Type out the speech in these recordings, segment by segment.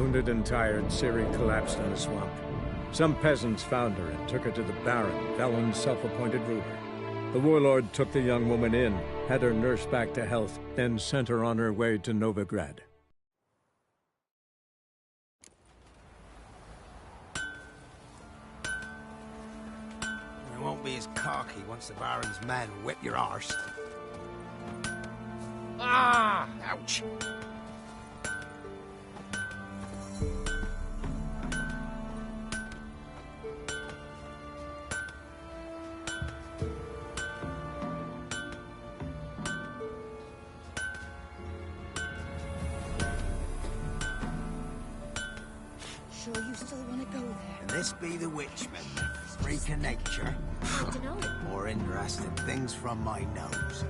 Wounded and tired, Ciri collapsed in a swamp. Some peasants found her and took her to the Baron, Valen's self-appointed ruler. The warlord took the young woman in, had her nursed back to health, then sent her on her way to Novigrad. You won't be as cocky once the Baron's men whip your arse. Ah! Ouch! Sure you still want to go there? Can this be the Witchman? Freak of nature? I don't know. More interesting things from my nose.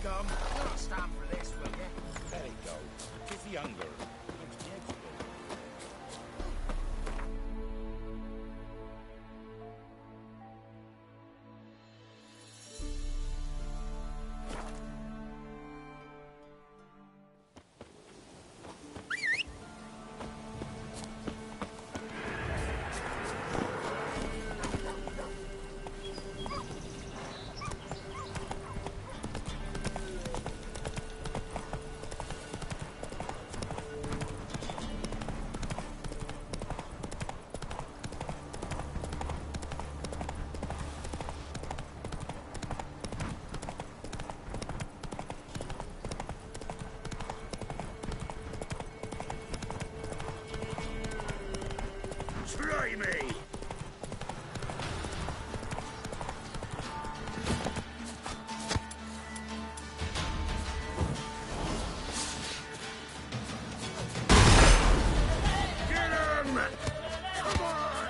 Scum, you'll not stand for this, will you? There you go. Tis the younger. Makes me explode. Try me! Get him! Come on!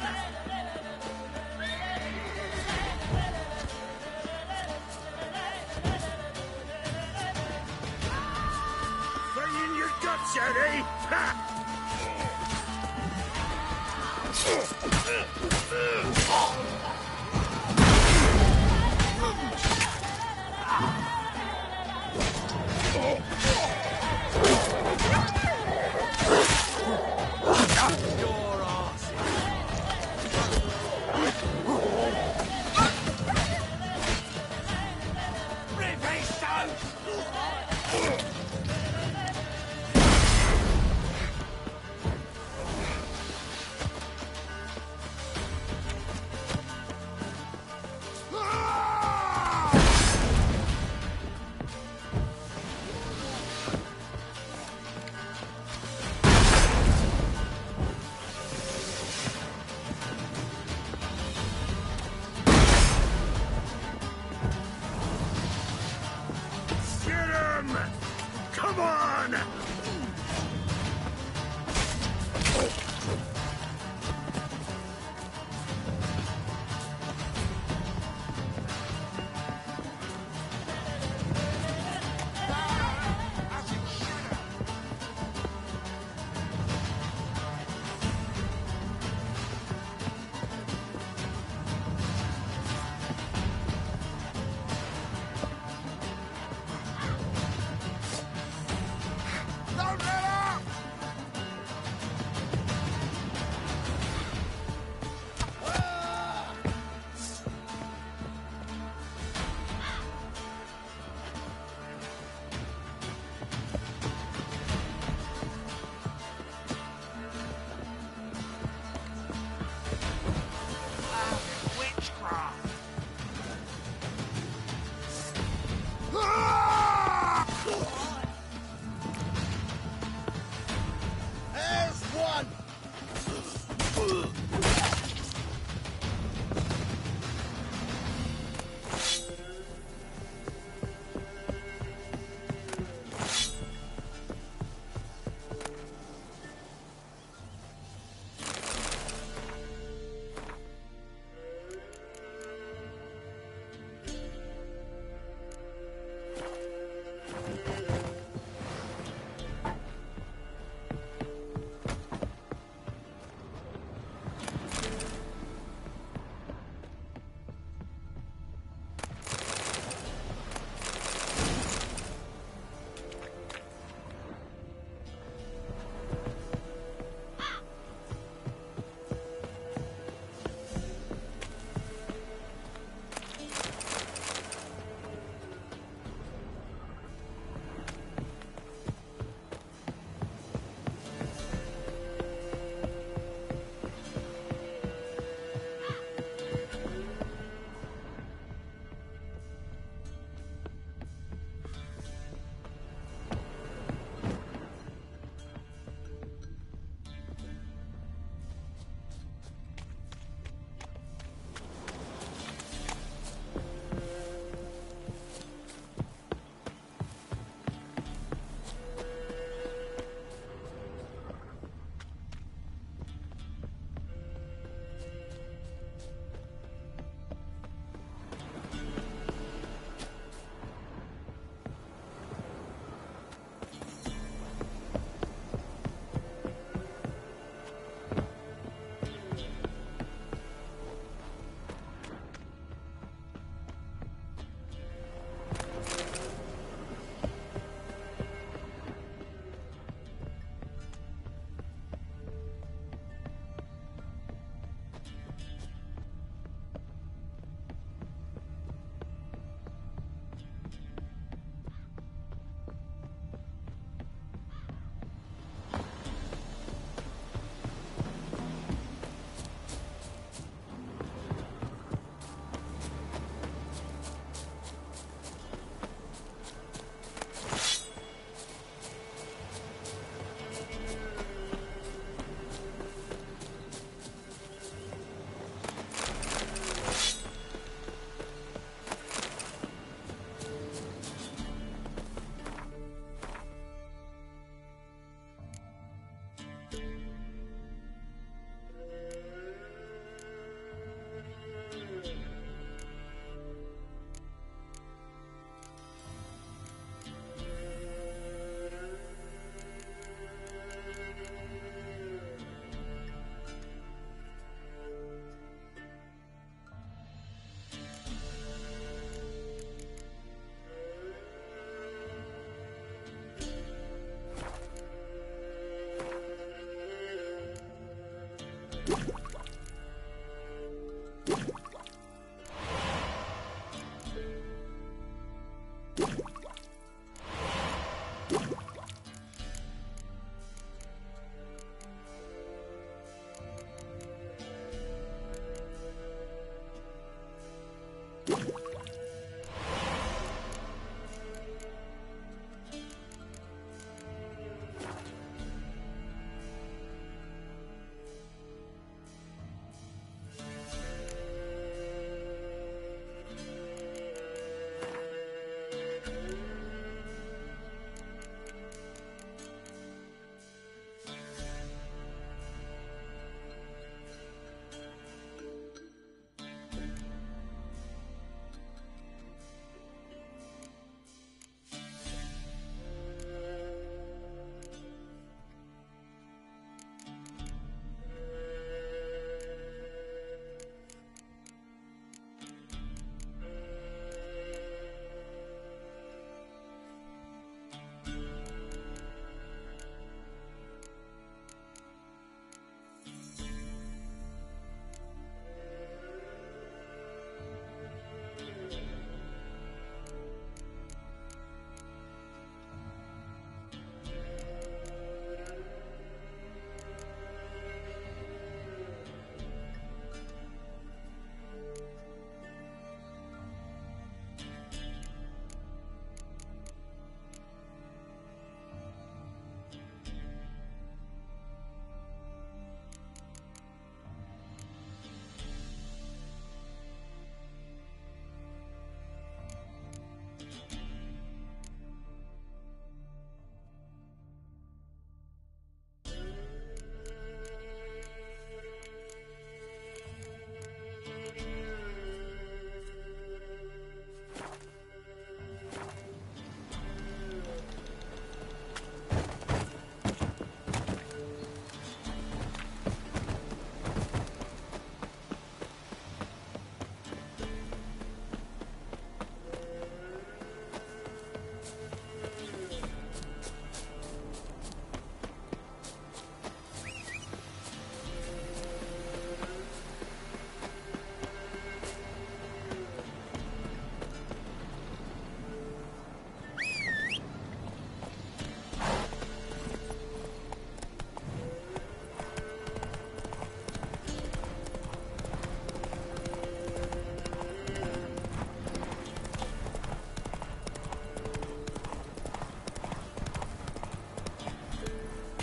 Bring in your guts, Eddie! Ha!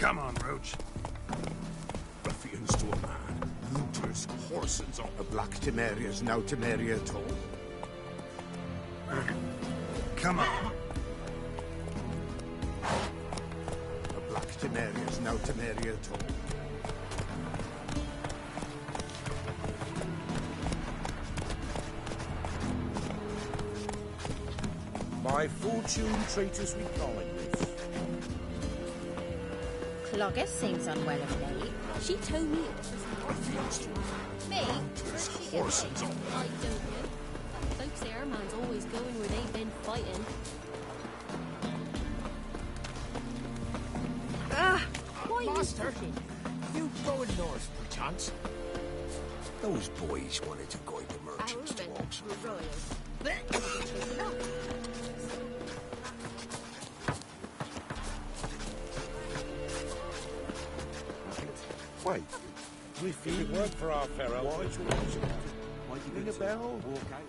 Come on, Roach. Ruffians to a man. Looters, horsens on A black Temeria's no Temeria at all. Come on. A black Temeria's no Temeria at all. By fortune, traitors we calling this. Clogger seems unwell of late. She told me it was Ruffians to a man. me. Looters, horsens on I don't know. Folks say our man's always going where they've been fighting. Why are you pushing? You going north, perchance? Those boys wanted to guide the merchants to Oxford. Wait. We feel it work for our pharaoh. Why ring a bell? Walk out.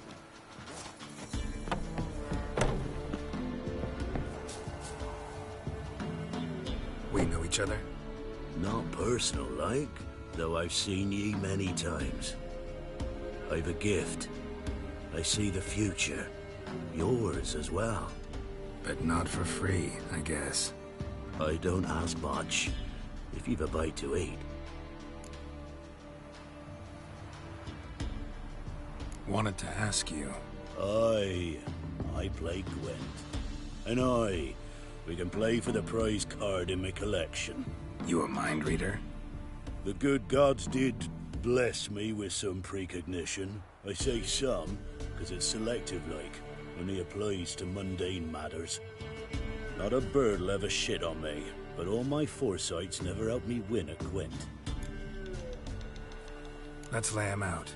We know each other? Not personal like, though I've seen ye many times. I've a gift. I see the future. Yours as well. But not for free, I guess. I don't ask much, if you've a bite to eat. Wanted to ask you. I play Gwent. And we can play for the prize card in my collection. You a mind reader? The good gods did bless me with some precognition. I say some, because it's selective-like, only applies to mundane matters. Not a bird'll ever shit on me, but all my foresight's never helped me win a Gwent. Let's lay him out.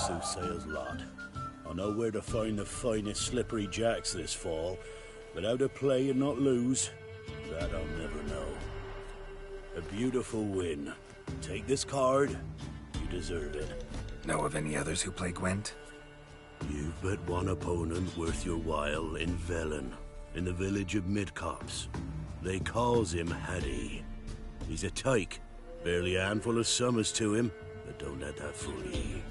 soothsayer's lot. I'll know where to find the finest slippery jacks this fall, but how to play and not lose, that I'll never know. A beautiful win. Take this card. You deserve it. Know of any others who play Gwent? You've but one opponent worth your while in Velen, in the village of Midcopse. They calls him Hattie. He's a tyke. Barely a handful of summers to him, but don't let that fool ye.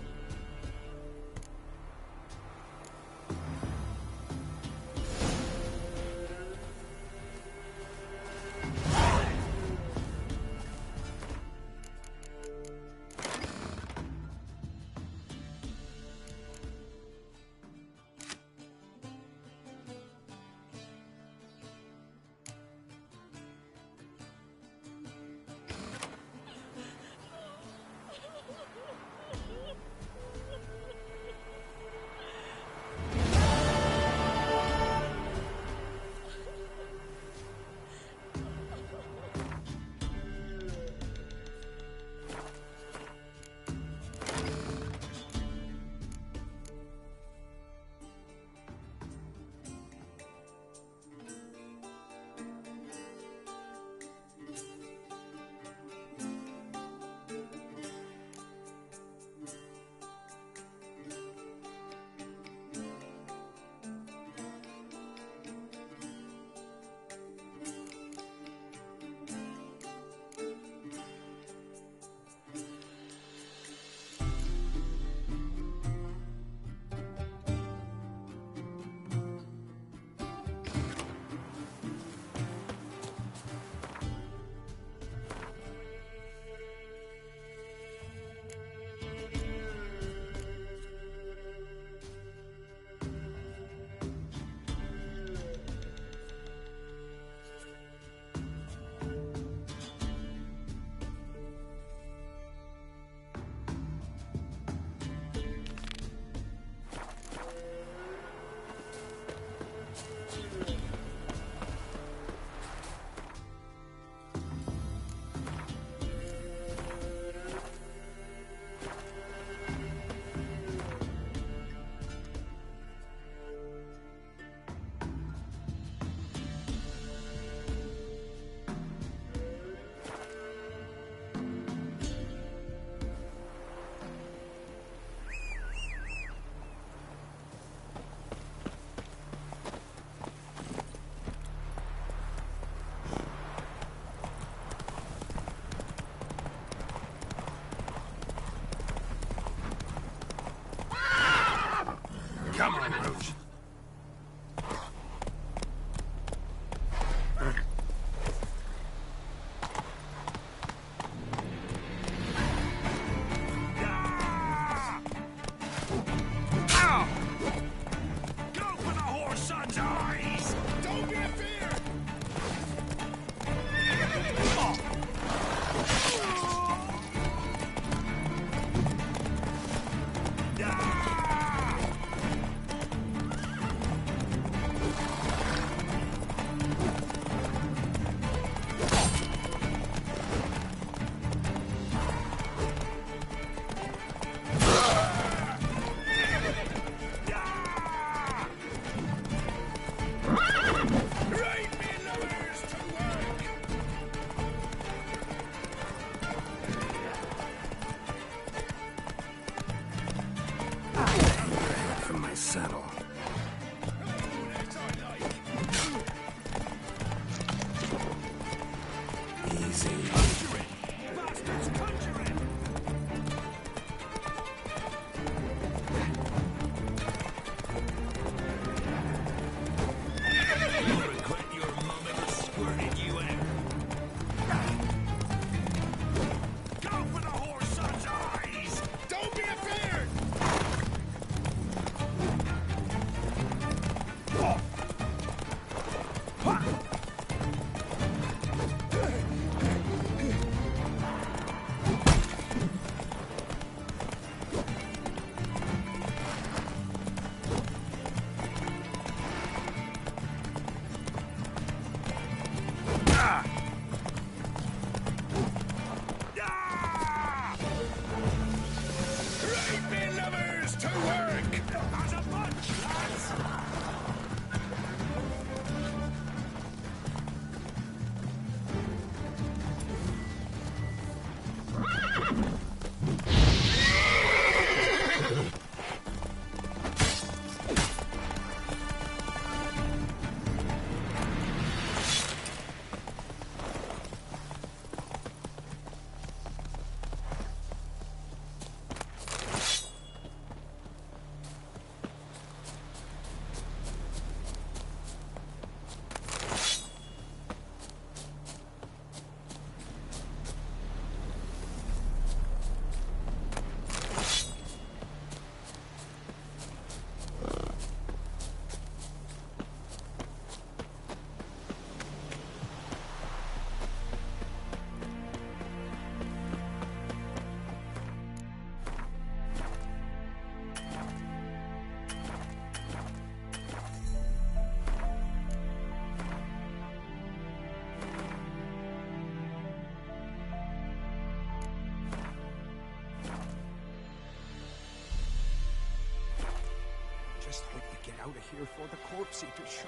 out of here for the corpse to show.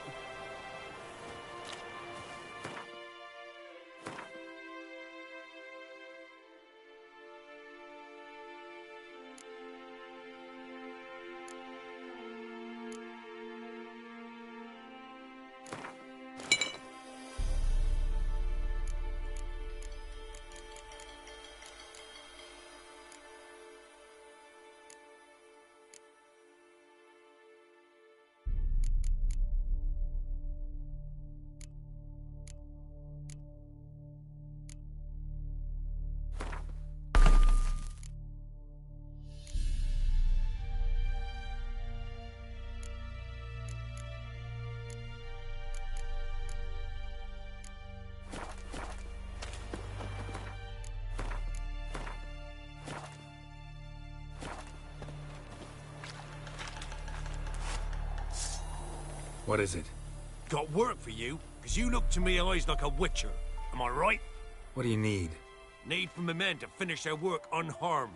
What is it? Got work for you, because you look to me eyes like a witcher. Am I right? What do you need? Need from the men to finish their work unharmed.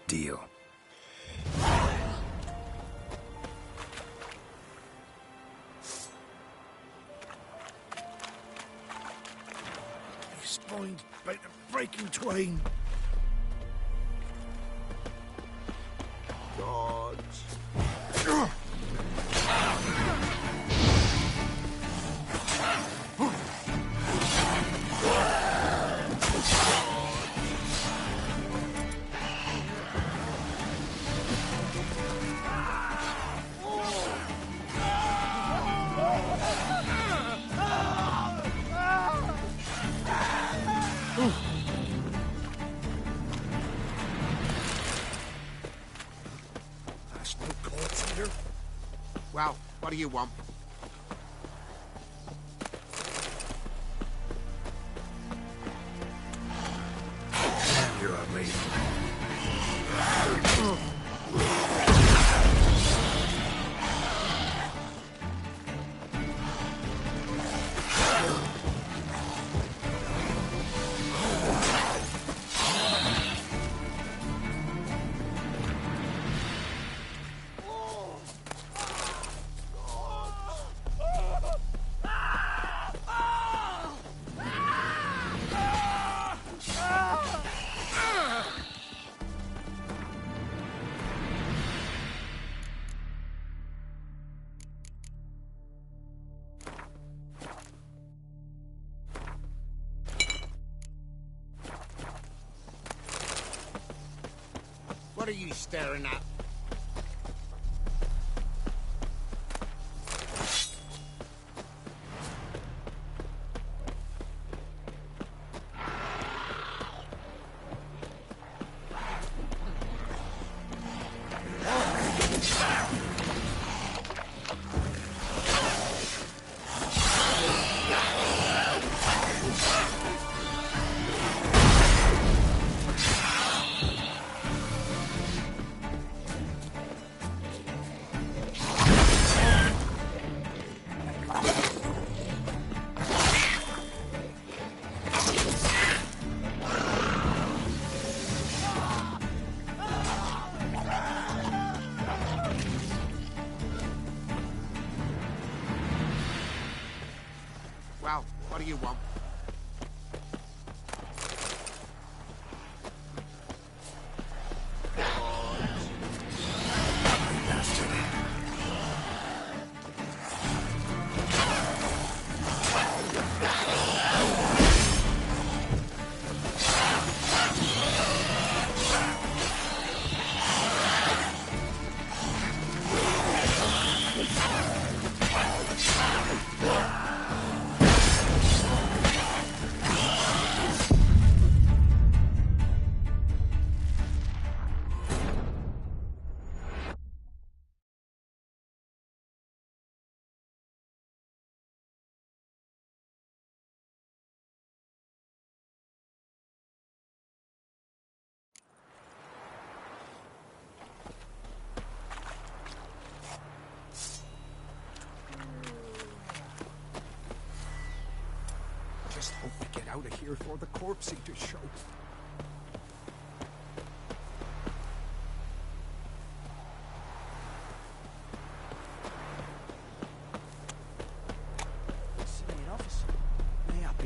Deal. His spine's about to break in twain. Gods. That's no corpse here. Well, what do you want? You're a lady. What are you staring at? Well, what do you want? Just hope we get out of here for the corpse to show.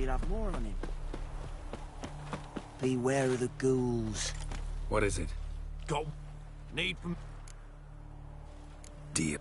you'd have more on him. Beware of the ghouls. What is it? Go. Need from... Deal.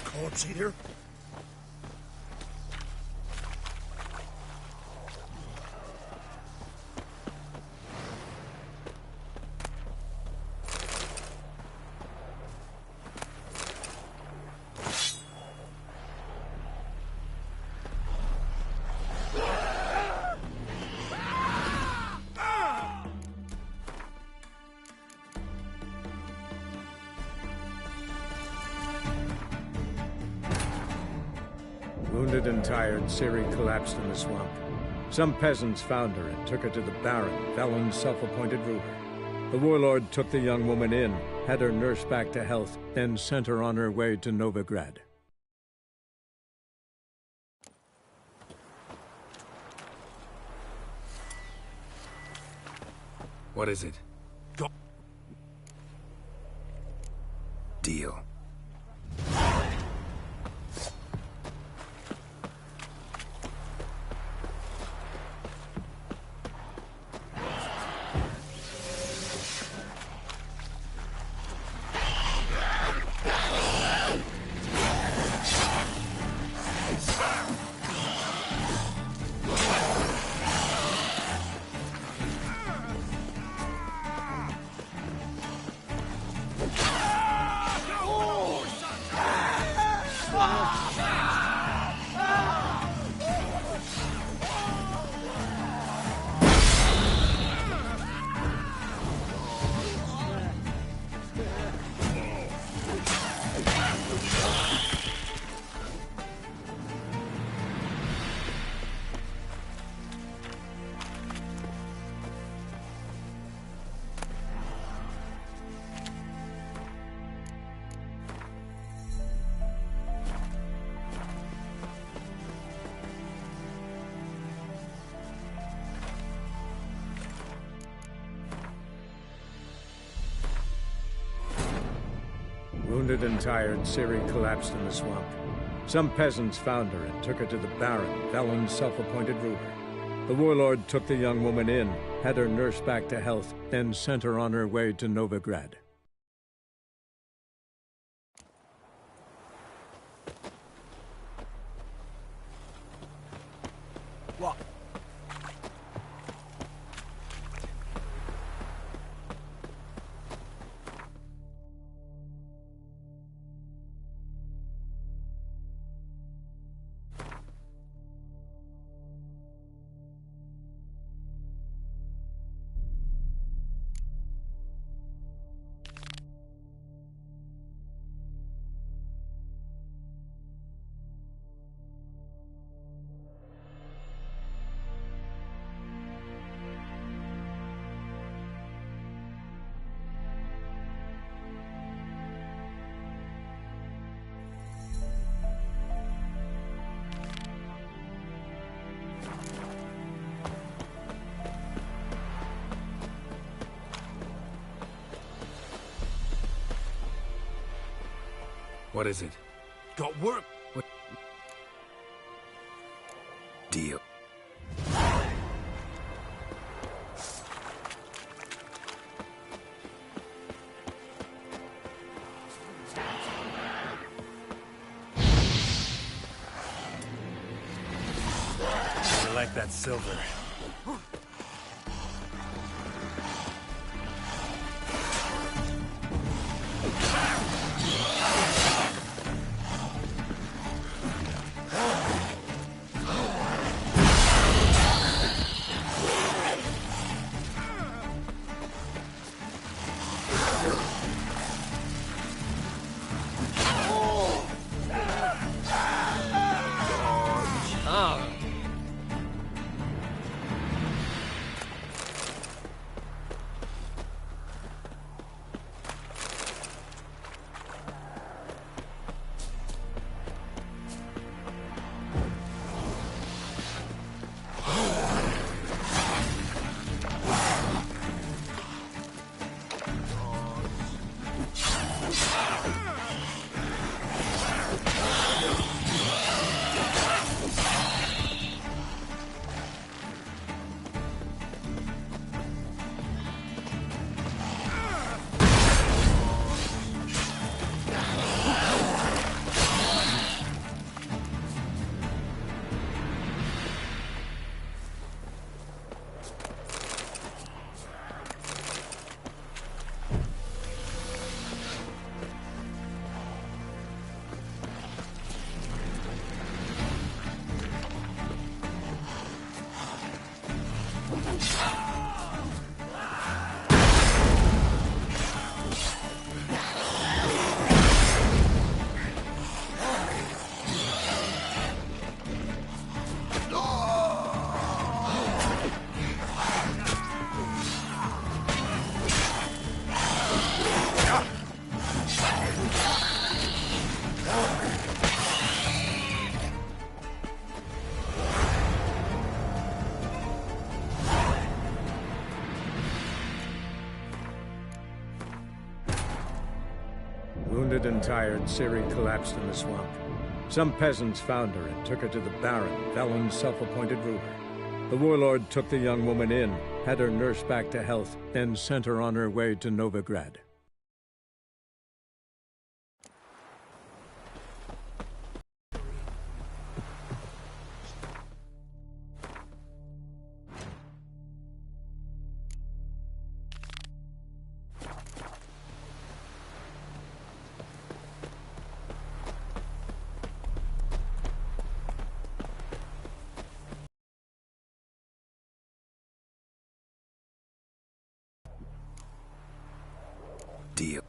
Corpse eater? Wounded and tired, Ciri collapsed in the swamp. Some peasants found her and took her to the Baron, Velen's self-appointed ruler. The warlord took the young woman in, had her nursed back to health, then sent her on her way to Novigrad. What is it? Go. Deal. Wounded and tired, Ciri collapsed in the swamp. Some peasants found her and took her to the Baron, Velen's self-appointed ruler. The warlord took the young woman in, had her nursed back to health, then sent her on her way to Novigrad. What? What is it? Got work. What? Deal. I like that silver. Wounded and tired, Ciri collapsed in the swamp. Some peasants found her and took her to the Baron, Velen's self-appointed ruler. The warlord took the young woman in, had her nursed back to health, then sent her on her way to Novigrad. Deal.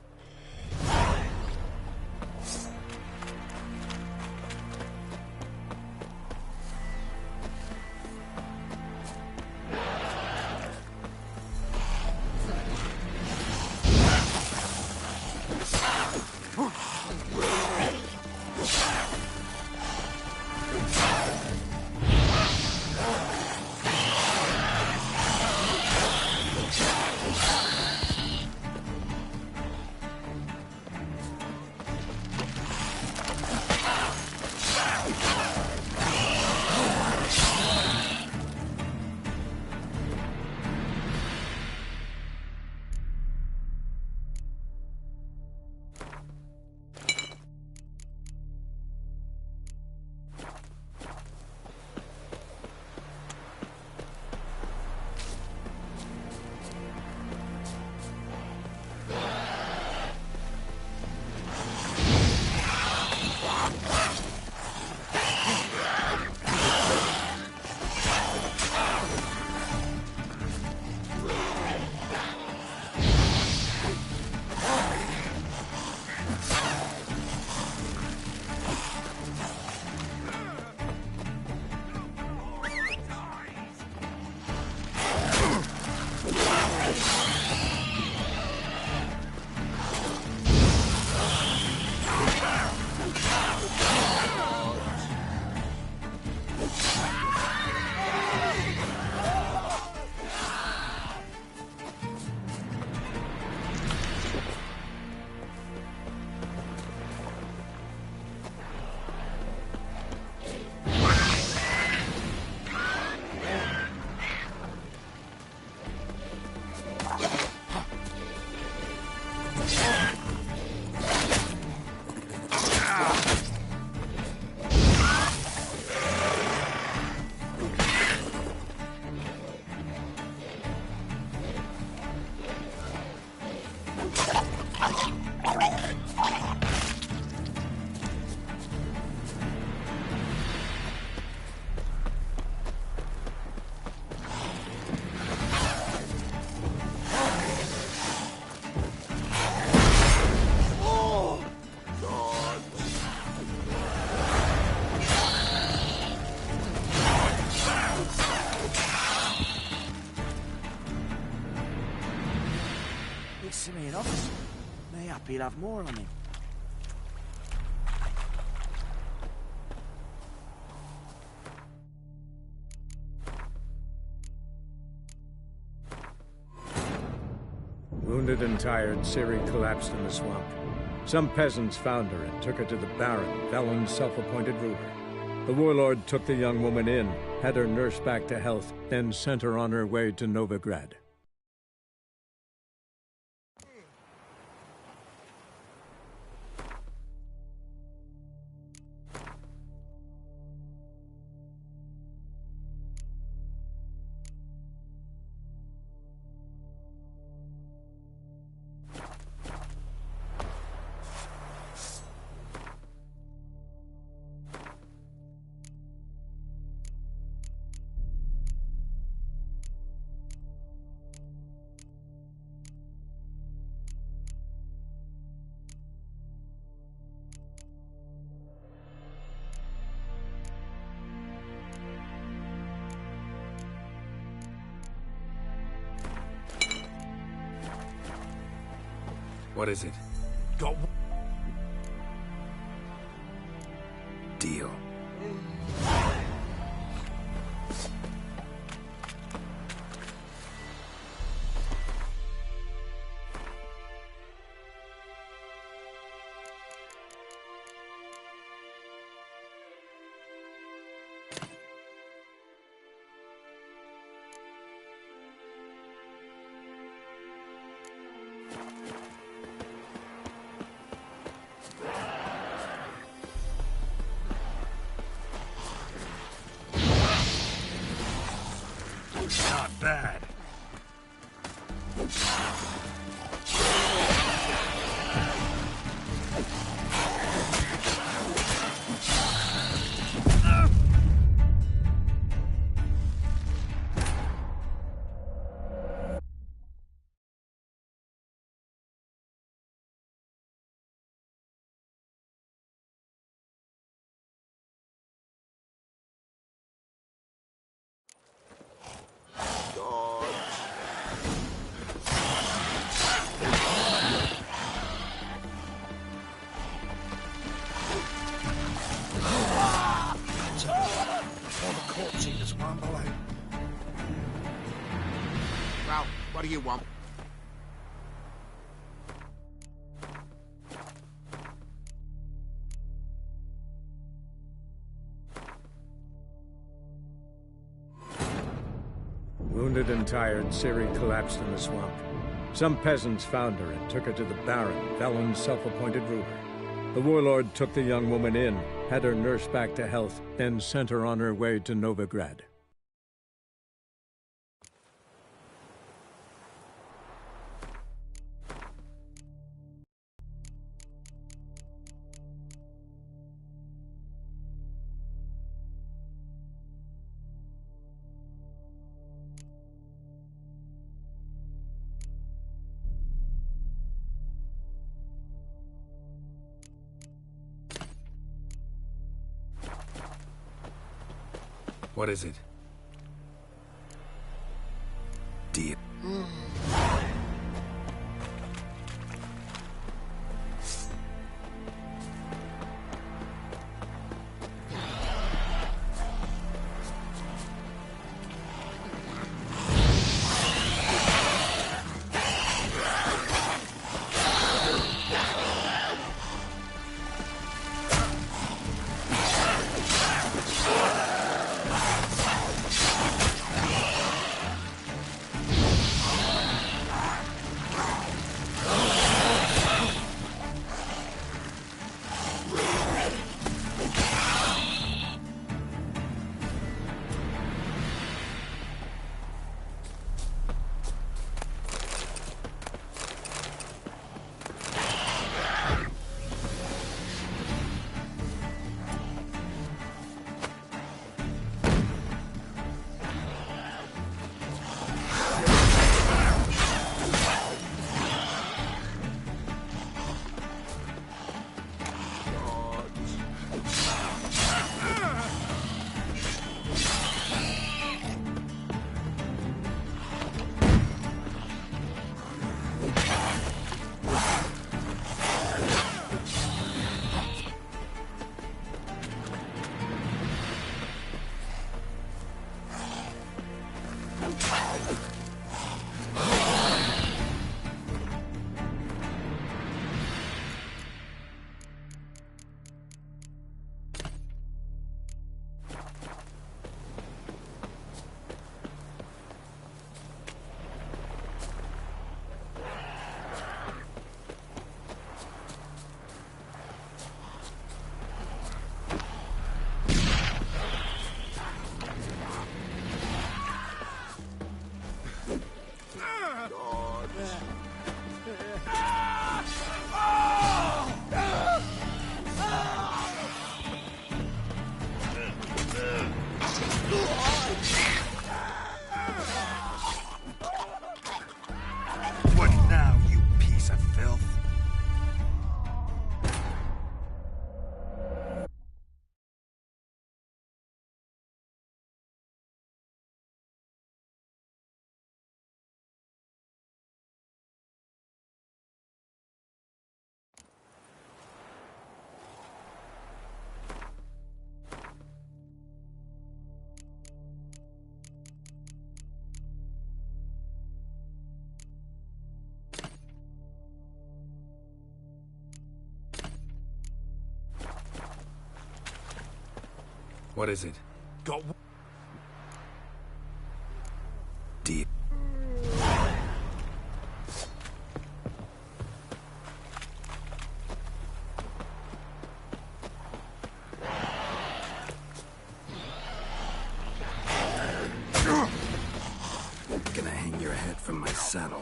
Simi enough. Mayhap he'll have more on him. Wounded and tired, Ciri collapsed in the swamp. Some peasants found her and took her to the Baron, Velen's self-appointed ruler. The warlord took the young woman in, had her nursed back to health, then sent her on her way to Novigrad. What is it? Got Deal. bad. Well, what do you want? Wounded and tired, Ciri collapsed in the swamp. Some peasants found her and took her to the Baron, Valen's self-appointed ruler. The warlord took the young woman in, had her nursed back to health, then sent her on her way to Novigrad. What is it? Deal. What is it? Got Deal. head from my saddle.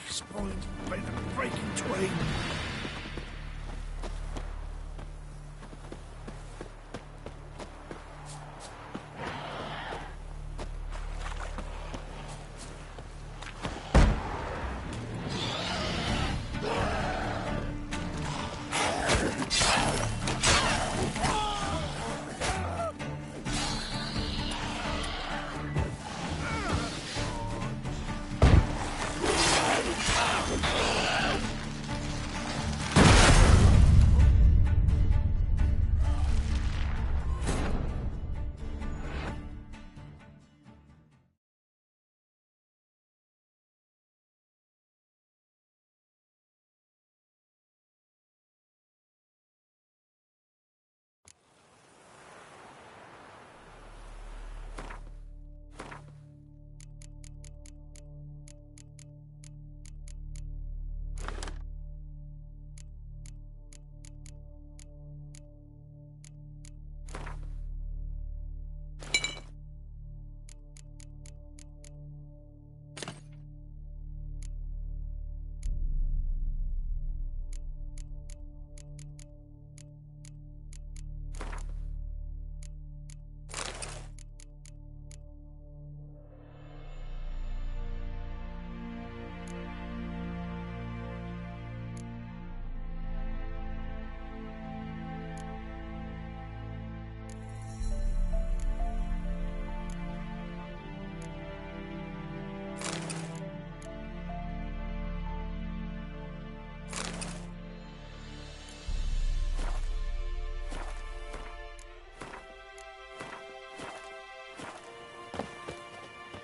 Spoiled by the breaking twain.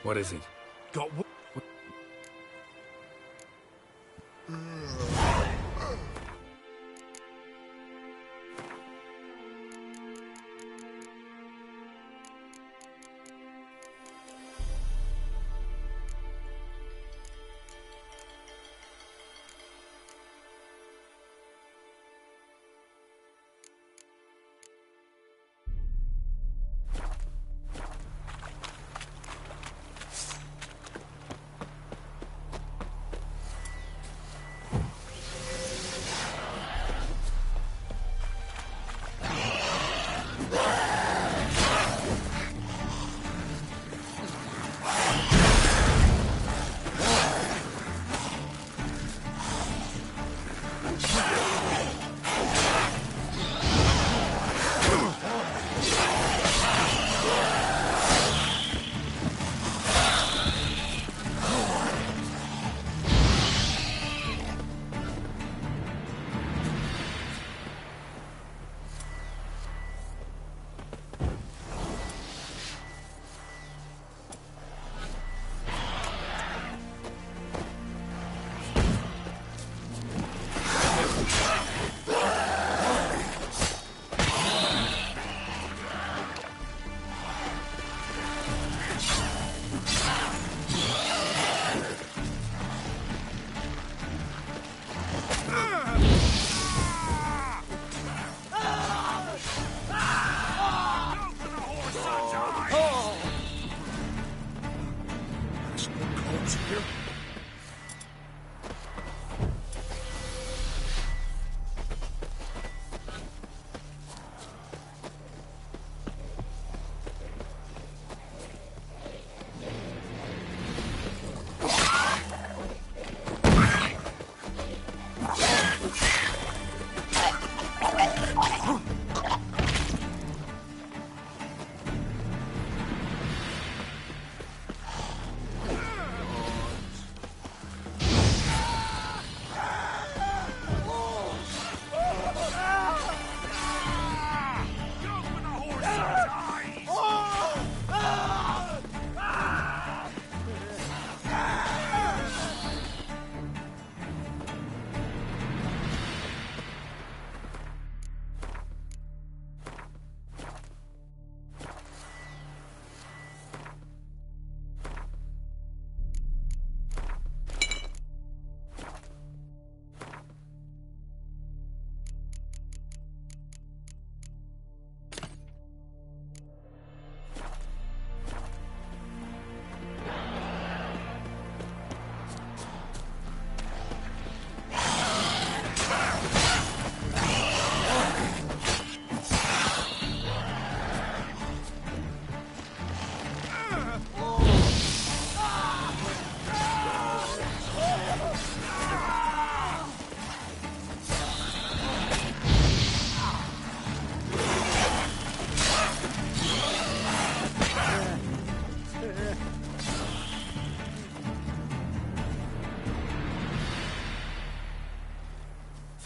What is it? Got what?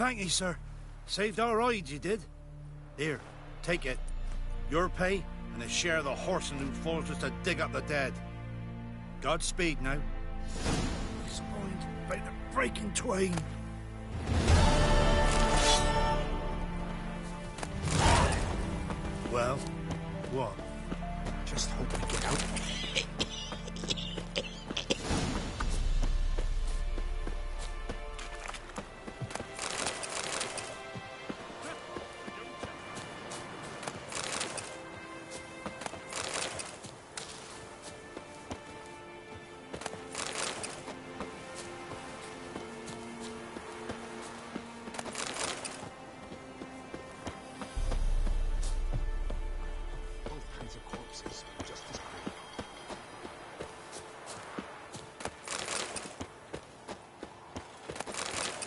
Thank you, sir. Saved our hides, you did. Here, take it. Your pay, and a share of the horse who falls us to dig up the dead. Godspeed now. His mind about to break in twain. Well, what? Just hope we get out.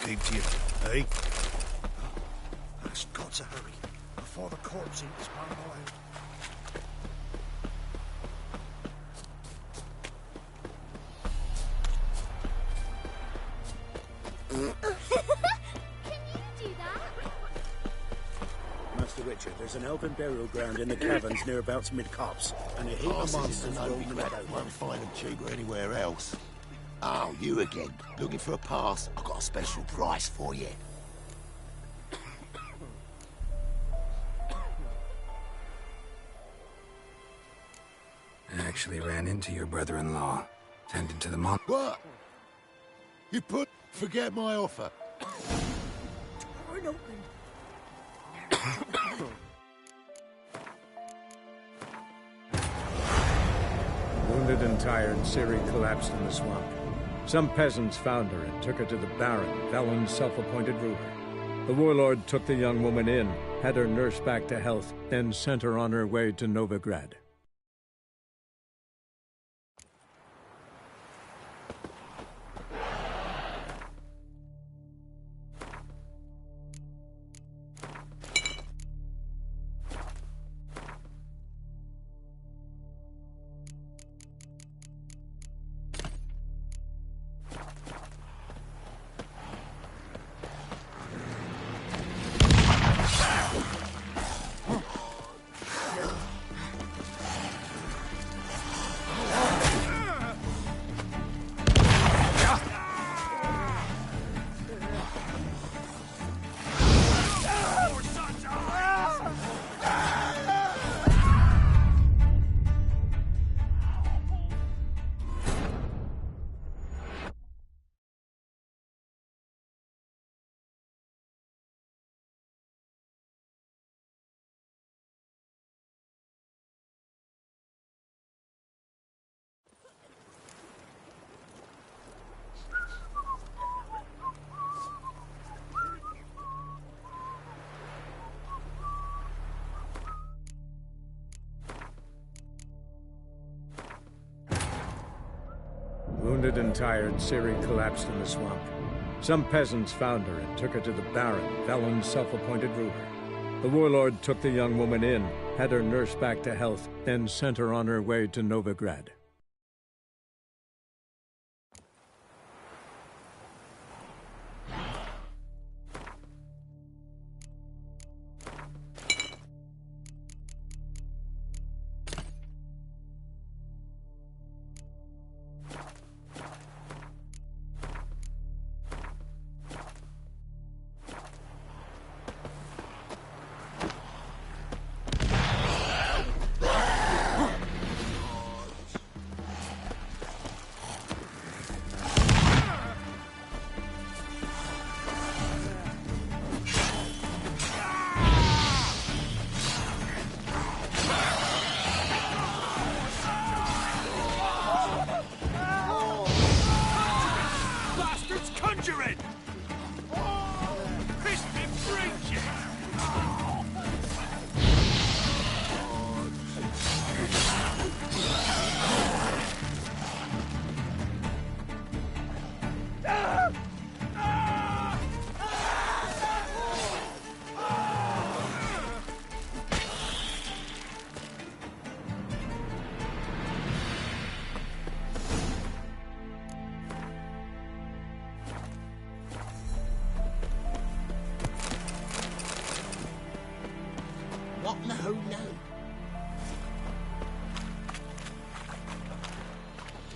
Keep to you, eh? There's got to hurry before the corpse eats one out. Master Richard, there's an elven burial ground in the caverns nearabouts mid-copse, and a heap of monsters roaming about. Won't find them cheaper anywhere else. Oh, you again. Looking for a pass? I've got a special price for you. I actually ran into your brother-in-law, tended to the mon— What? You put... Forget my offer. Wounded and tired, Ciri collapsed in the swamp. Some peasants found her and took her to the Baron, Valen's self-appointed ruler. The warlord took the young woman in, had her nursed back to health, then sent her on her way to Novigrad. Wounded and tired, Ciri collapsed in the swamp. Some peasants found her and took her to the Baron, Valen's self-appointed ruler. The warlord took the young woman in, had her nursed back to health, then sent her on her way to Novigrad. No.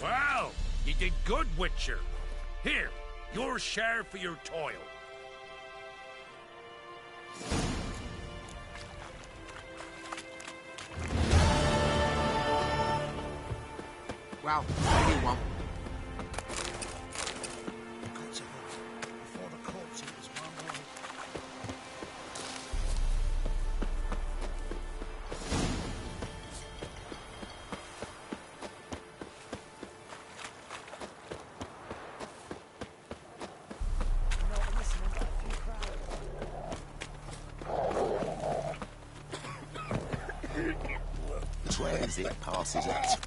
Well, you did good, Witcher. Here, your share for your toil. Well, what do you want? Before the corpse was one way. Transit passes out.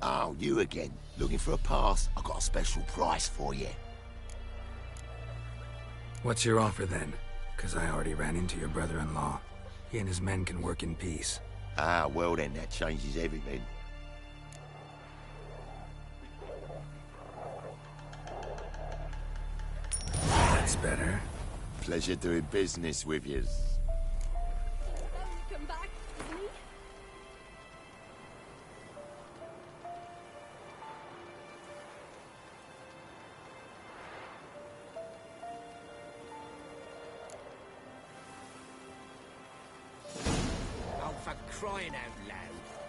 Oh, you again. Looking for a pass? I got a special price for you. What's your offer then? Because I already ran into your brother-in-law. He and his men can work in peace. Ah, well then, that changes everything. That's better. Pleasure doing business with you. Come back, isn't he? Oh, for crying out loud.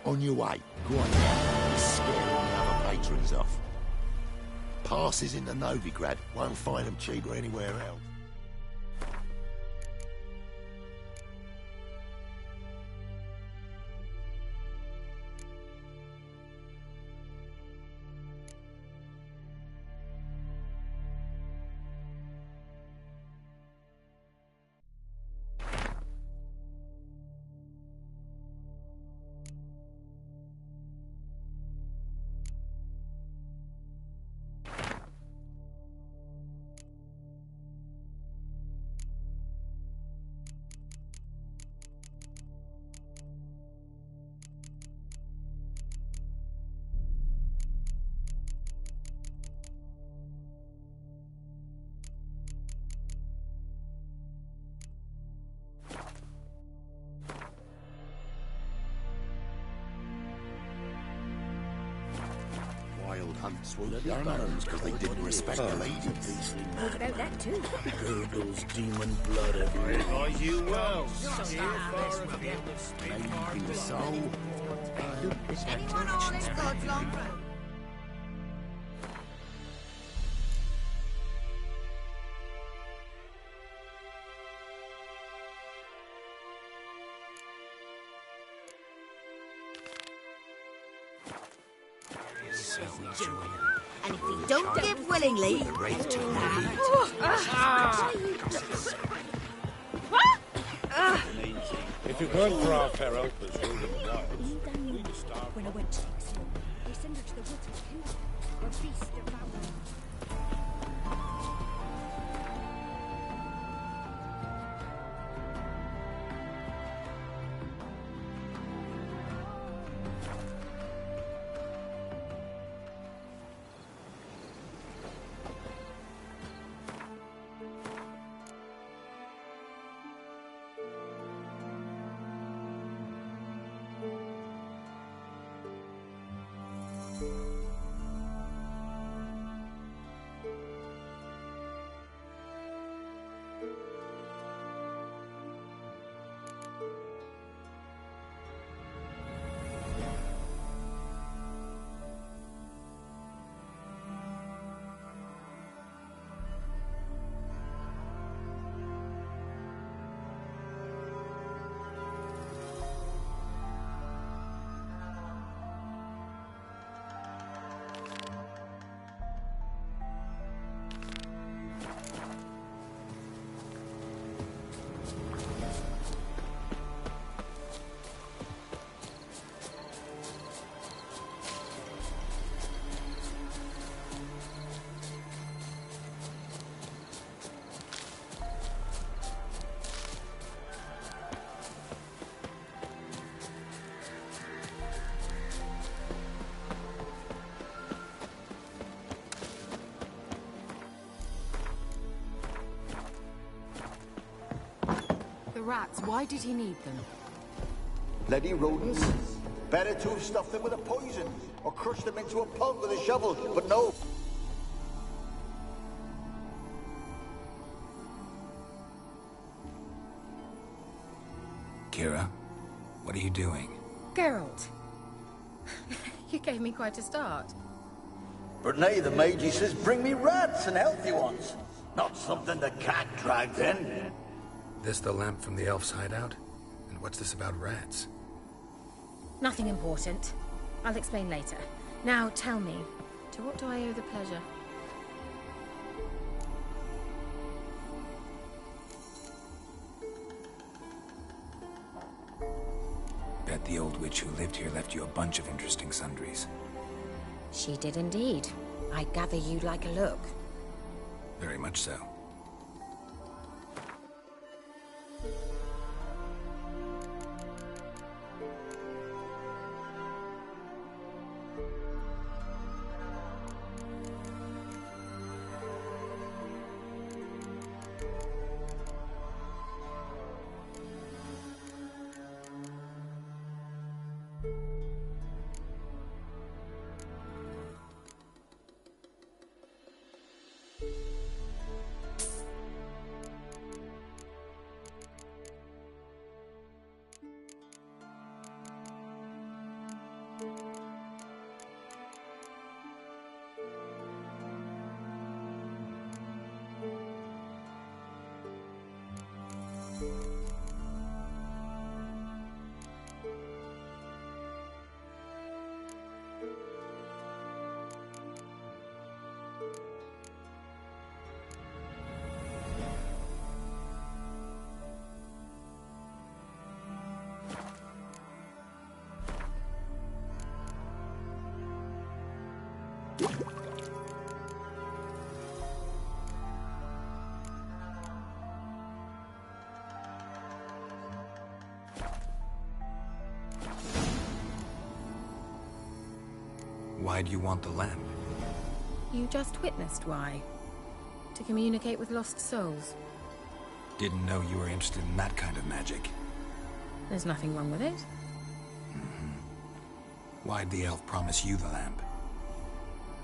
On your way. Go on now. You're scaring the other patrons off. Passes in the Novigrad. Won't find them cheaper anywhere else. Wild hunts won't be honours because they didn't respect the ladies. What about that too? Gurgles demon blood everywhere. Advise you well. Maybe the soul. Anyone all in God's long road? And if he don't give willingly, If you're going for our fair helpers, rule in the wilds, we just starve. When I went to Texas, they sent her to the woods with kill her. Or beast devoured. The rats, why did he need them? Bloody rodents. Better to have stuffed them with a poison, or crushed them into a pulp with a shovel, but no. Kira, what are you doing? Geralt. You gave me quite a start. But now the Magi says bring me rats and healthy ones. Not something the cat dragged in. This the lamp from the elf's hideout? And what's this about rats? Nothing important. I'll explain later. Now tell me, to what do I owe the pleasure? Bet the old witch who lived here left you a bunch of interesting sundries. She did indeed. I gather you'd like a look. Very much so. Why do you want the lamp? You just witnessed why. To communicate with lost souls. Didn't know you were interested in that kind of magic. There's nothing wrong with it. Why'd the elf promise you the lamp?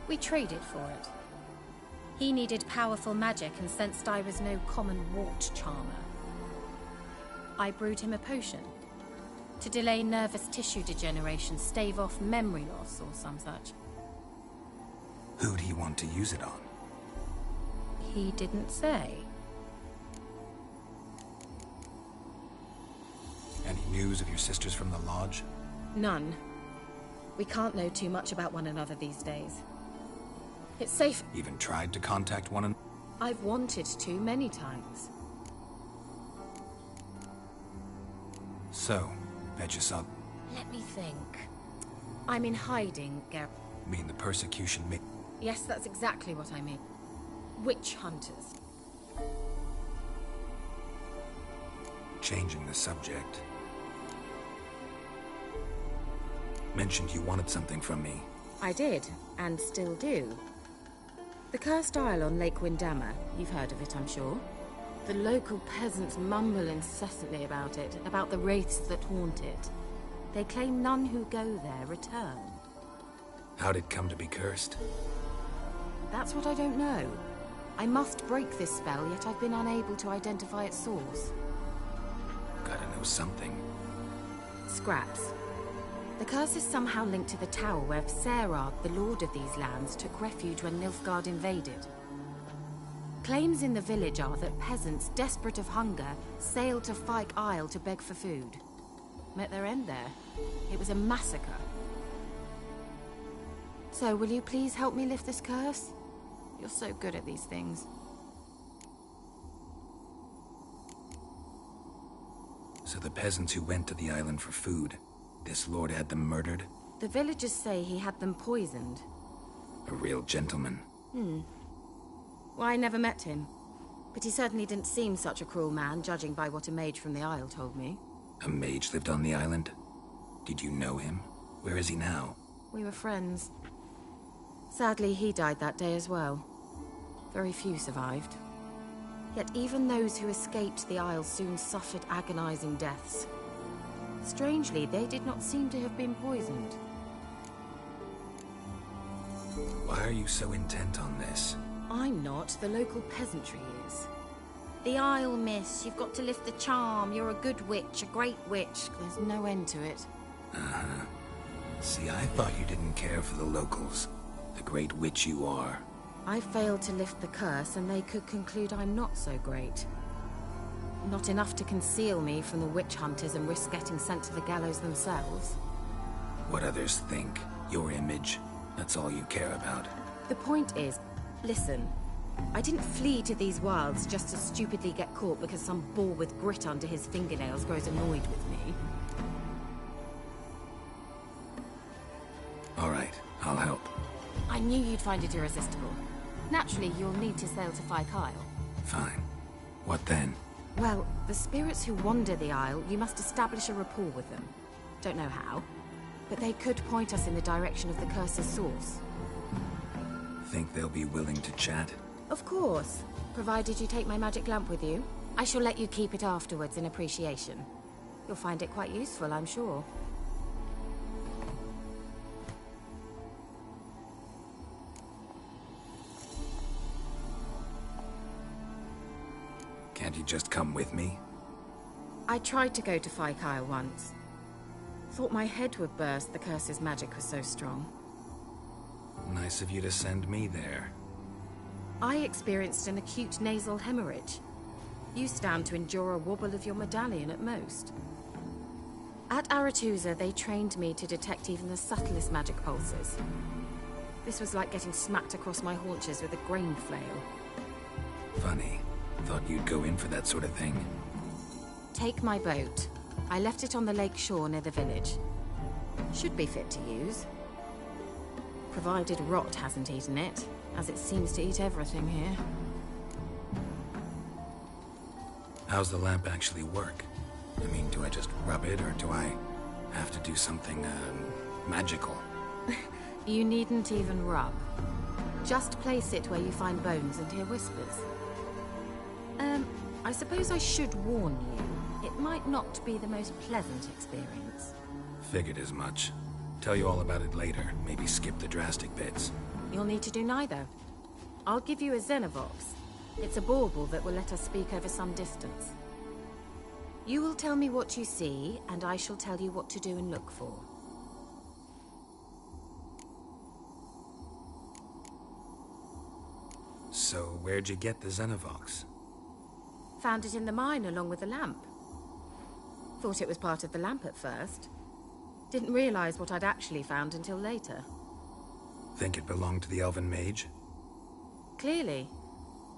We traded for it. He needed powerful magic and sensed I was no common wart charmer. I brewed him a potion. To delay nervous tissue degeneration, stave off memory loss or some such. Who'd he want to use it on? He didn't say. Any news of your sisters from the lodge? None. We can't know too much about one another these days. It's safe. Even tried to contact one another? I've wanted to many times. So, bet you saw... Let me think. I'm in hiding, Geralt. Mean the persecution Yes, that's exactly what I mean. Witch hunters. Changing the subject. Mentioned you wanted something from me. I did, and still do. The Cursed Isle on Lake Windammer. You've heard of it, I'm sure. The local peasants mumble incessantly about it, about the wraiths that haunt it. They claim none who go there return. How'd it come to be cursed? That's what I don't know. I must break this spell, yet I've been unable to identify its source. Gotta know something. Scraps. The curse is somehow linked to the tower where Serard, the lord of these lands, took refuge when Nilfgaard invaded. Claims in the village are that peasants, desperate of hunger, sailed to Fyke Isle to beg for food. Met their end there. It was a massacre. So, will you please help me lift this curse? You're so good at these things. So the peasants who went to the island for food, this lord had them murdered? The villagers say he had them poisoned. A real gentleman. Well, I never met him. But he certainly didn't seem such a cruel man, judging by what a mage from the Isle told me. A mage lived on the island? Did you know him? Where is he now? We were friends. Sadly, he died that day as well. Very few survived. Yet even those who escaped the Isle soon suffered agonizing deaths. Strangely, they did not seem to have been poisoned. Why are you so intent on this? I'm not. The local peasantry is. The Isle, miss. You've got to lift the charm. You're a good witch, a great witch. There's no end to it. Uh-huh. See, I thought you didn't care for the locals. The great witch you are. I failed to lift the curse, and they could conclude I'm not so great. Not enough to conceal me from the witch hunters and risk getting sent to the gallows themselves. What others think, your image, that's all you care about. The point is, listen, I didn't flee to these wilds just to stupidly get caught because some boar with grit under his fingernails grows annoyed with me. All right, I'll help. I knew you'd find it irresistible. Naturally, you'll need to sail to Phi Kyle. Fine. What then? Well, the spirits who wander the Isle, you must establish a rapport with them. Don't know how, but they could point us in the direction of the curse's source. Think they'll be willing to chat? Of course, provided you take my magic lamp with you. I shall let you keep it afterwards in appreciation. You'll find it quite useful, I'm sure. Can't you just come with me? I tried to go to Phi Kyle once. Thought my head would burst, the curse's magic was so strong. Nice of you to send me there. I experienced an acute nasal hemorrhage. You stand to endure a wobble of your medallion at most. At Aretusa, they trained me to detect even the subtlest magic pulses. This was like getting smacked across my haunches with a grain flail. Funny. Thought you'd go in for that sort of thing. Take my boat. I left it on the lake shore near the village. Should be fit to use. Provided rot hasn't eaten it, as it seems to eat everything here. How's the lamp actually work? I mean, do I just rub it, or do I have to do something, magical? You needn't even rub. Just place it where you find bones and hear whispers. I suppose I should warn you. It might not be the most pleasant experience. Figured as much. Tell you all about it later. Maybe skip the drastic bits. You'll need to do neither. I'll give you a Xenovox. It's a bauble that will let us speak over some distance. You will tell me what you see, and I shall tell you what to do and look for. So, where'd you get the Xenovox? Found it in the mine along with the lamp. Thought it was part of the lamp at first. Didn't realize what I'd actually found until later. Think it belonged to the elven mage? Clearly.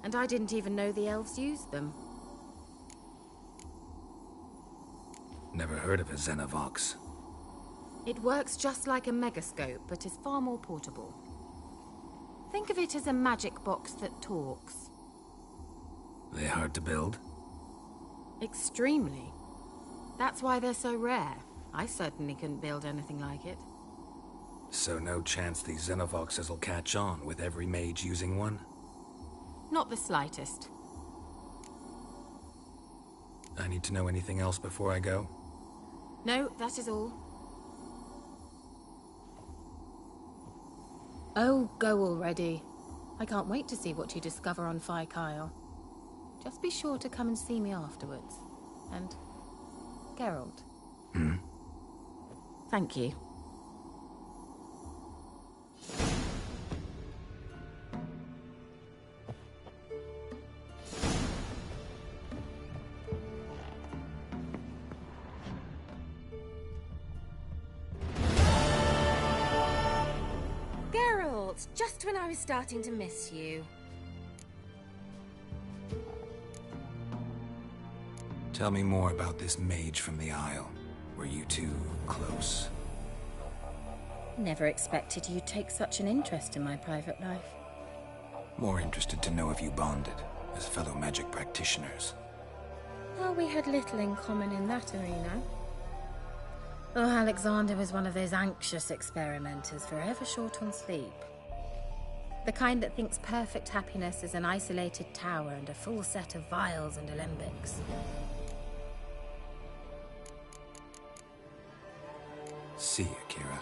And I didn't even know the elves used them. Never heard of a Xenovox. It works just like a megascope, but is far more portable. Think of it as a magic box that talks. They hard to build? Extremely. That's why they're so rare. I certainly couldn't build anything like it. So no chance these Xenovoxes will catch on with every mage using one? Not the slightest. I need to know anything else before I go? No, that is all. Oh, go already. I can't wait to see what you discover on Phi Kyle. Just be sure to come and see me afterwards. And Geralt. Thank you. Geralt, just when I was starting to miss you. Tell me more about this mage from the Isle. Were you two close? Never expected you'd take such an interest in my private life. More interested to know if you bonded, as fellow magic practitioners. Well, we had little in common in that arena. Oh, Alexander was one of those anxious experimenters, forever short on sleep. The kind that thinks perfect happiness is an isolated tower and a full set of vials and alembics. See you, Kira.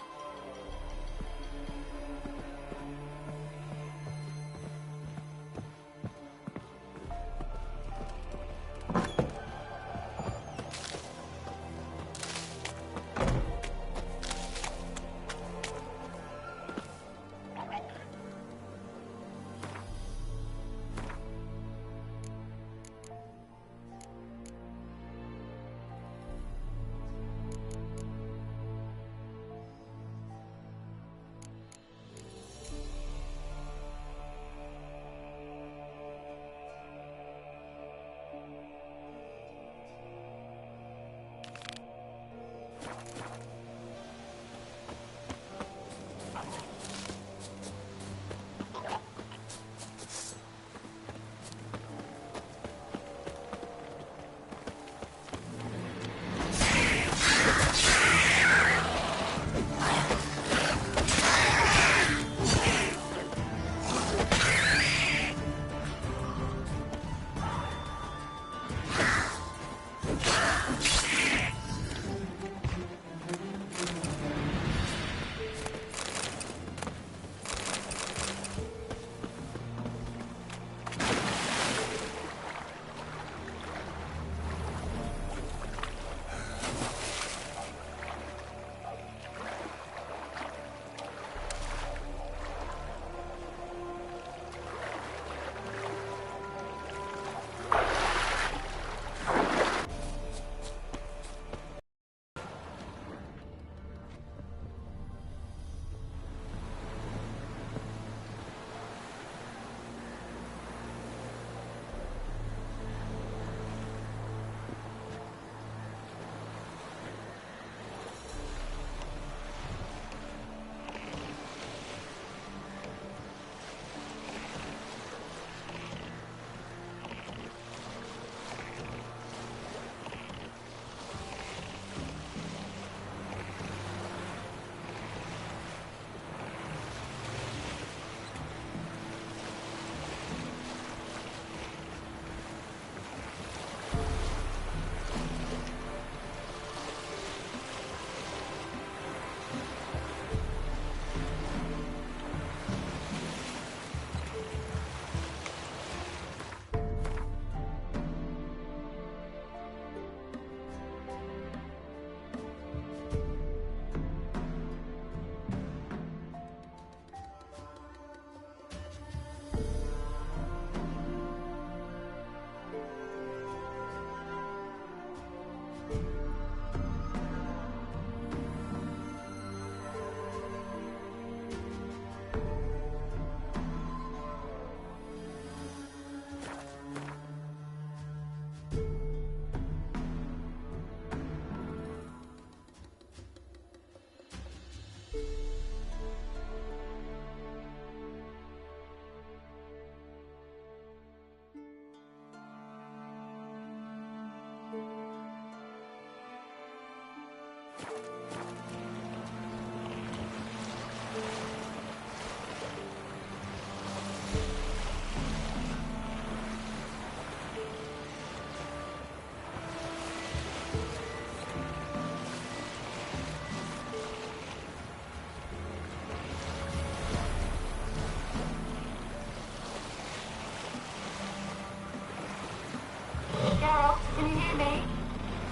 Can you hear me?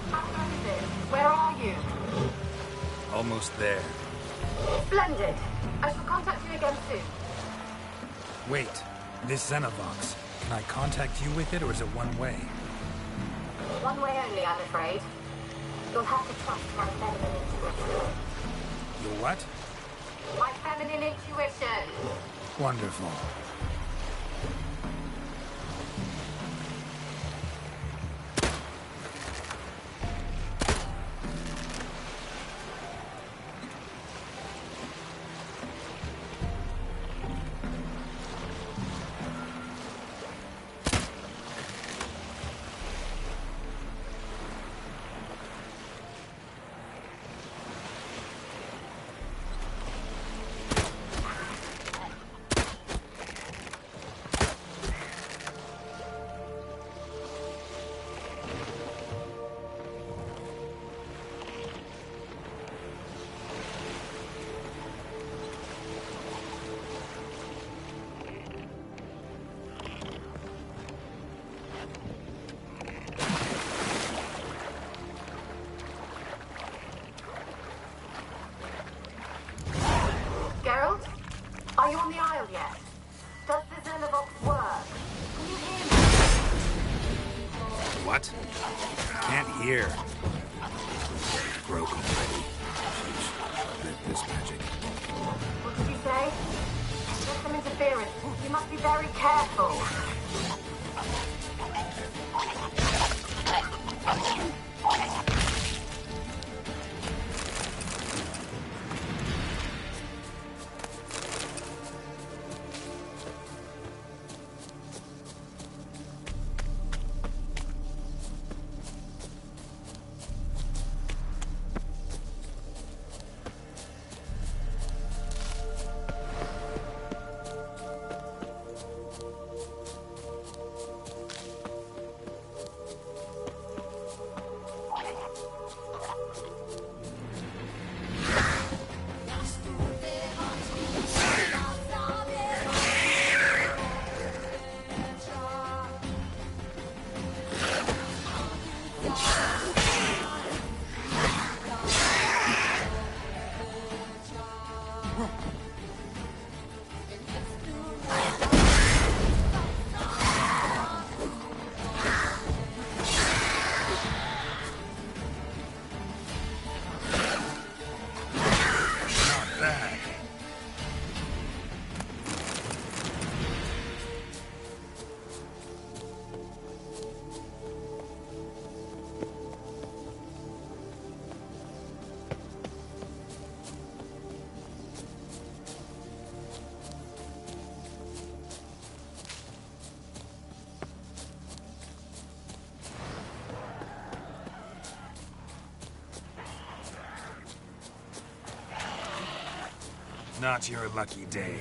How close is it? Where are you? Almost there. Splendid. I shall contact you again soon. Wait, this Xenovox. Can I contact you with it, or is it one way? One way only, I'm afraid. You'll have to trust my feminine intuition. Your what? My feminine intuition. Wonderful. here. Broke already. Rip this magic. What did you say? There's some interference. You must be very careful. Not your lucky day.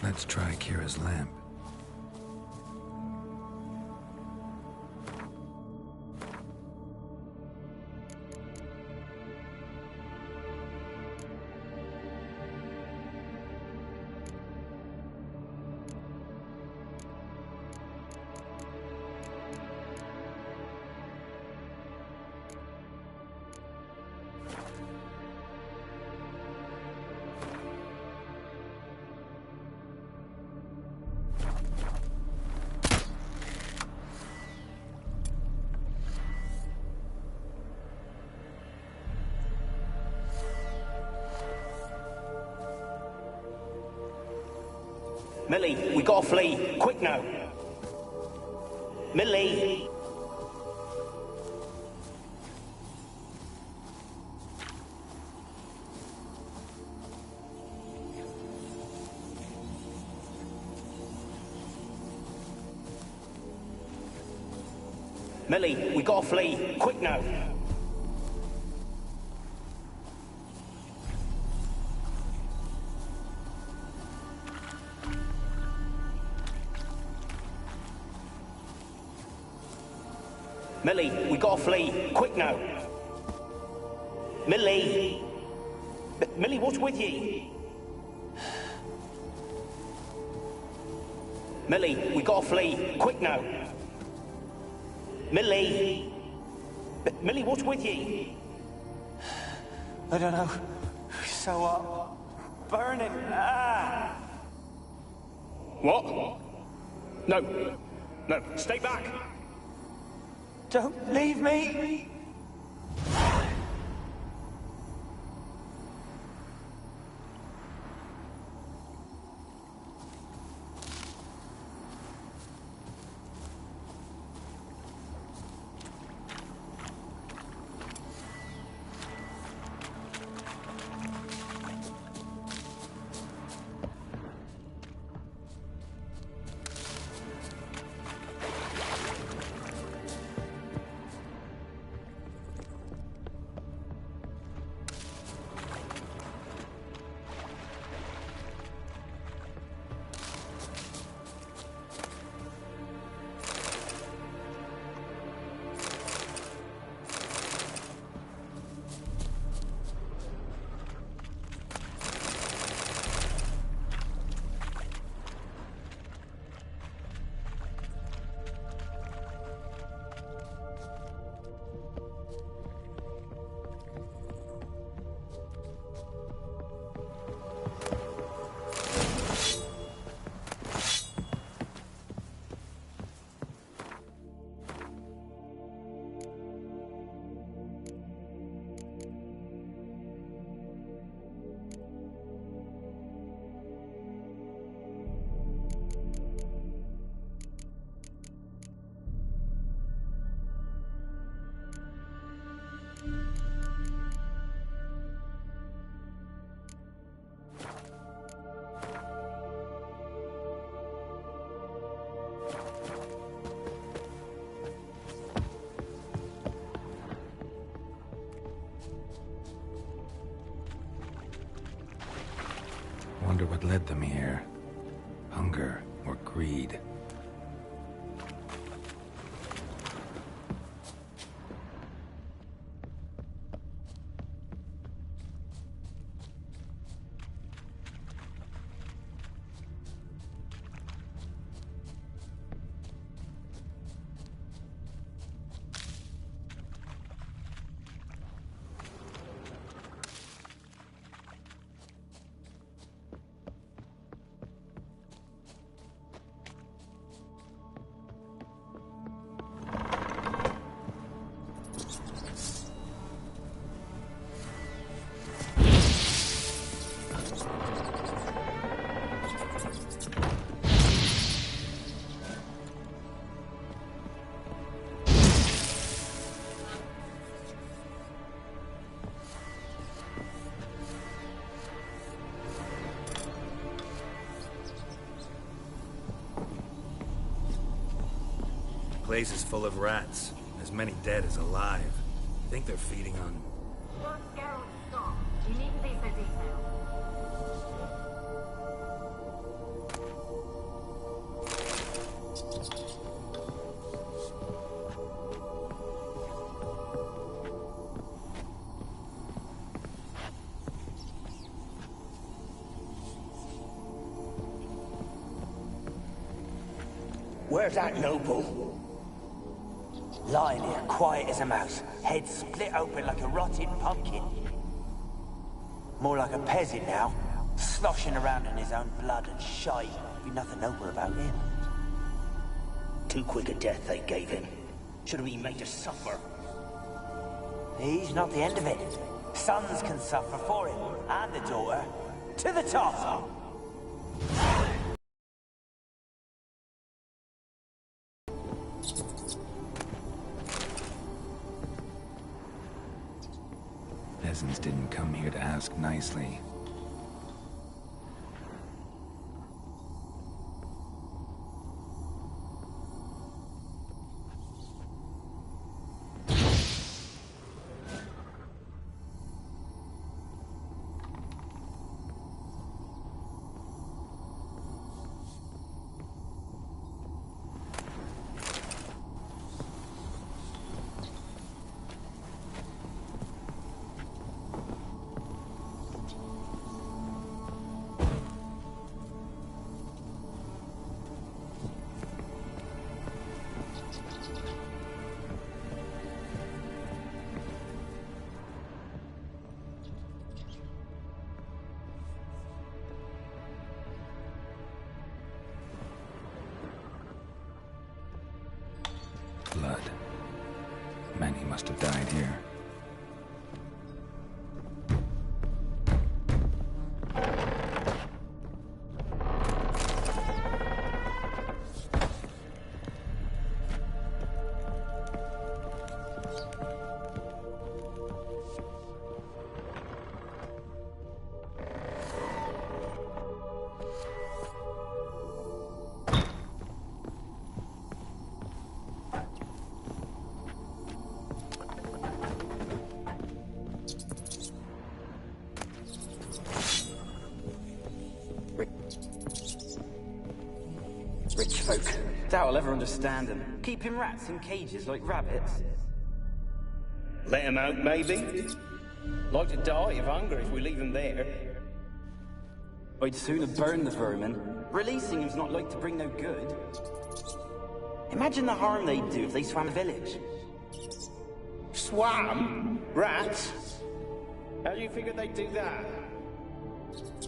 Let's try Kira's lamp. Millie, we gotta flee. Quick now. Millie. Millie, we gotta flee. Quick now. Millie, we gotta flee. Quick now. Millie. Millie, what's with ye? Millie, we gotta flee. Quick now. Millie. Millie, what's with ye? I don't know. So what? Burning. Ah! What? No. No, stay back. Don't leave me! Wonder what led them here. Hunger or greed. The place is full of rats. As many dead as alive. I think they're feeding on... Don't scare or stop. You needn't be so detailed. Where's that noble? Lying here, quiet as a mouse, head split open like a rotting pumpkin. More like a peasant now, sloshing around in his own blood and shite. Be nothing noble about him. Too quick a death they gave him. Should have been made to suffer. He's not the end of it. Sons can suffer for him, and the daughter. To the top! I'm here to ask nicely. Blood. Many must have died here. Rich folk. Doubt I'll ever understand them. Keeping rats in cages like rabbits. Let them out, maybe? Like to die of hunger if we leave them there. I'd sooner burn the vermin. Releasing them's not like to bring no good. Imagine the harm they'd do if they swam a village. Swam? Rats? How do you figure they'd do that?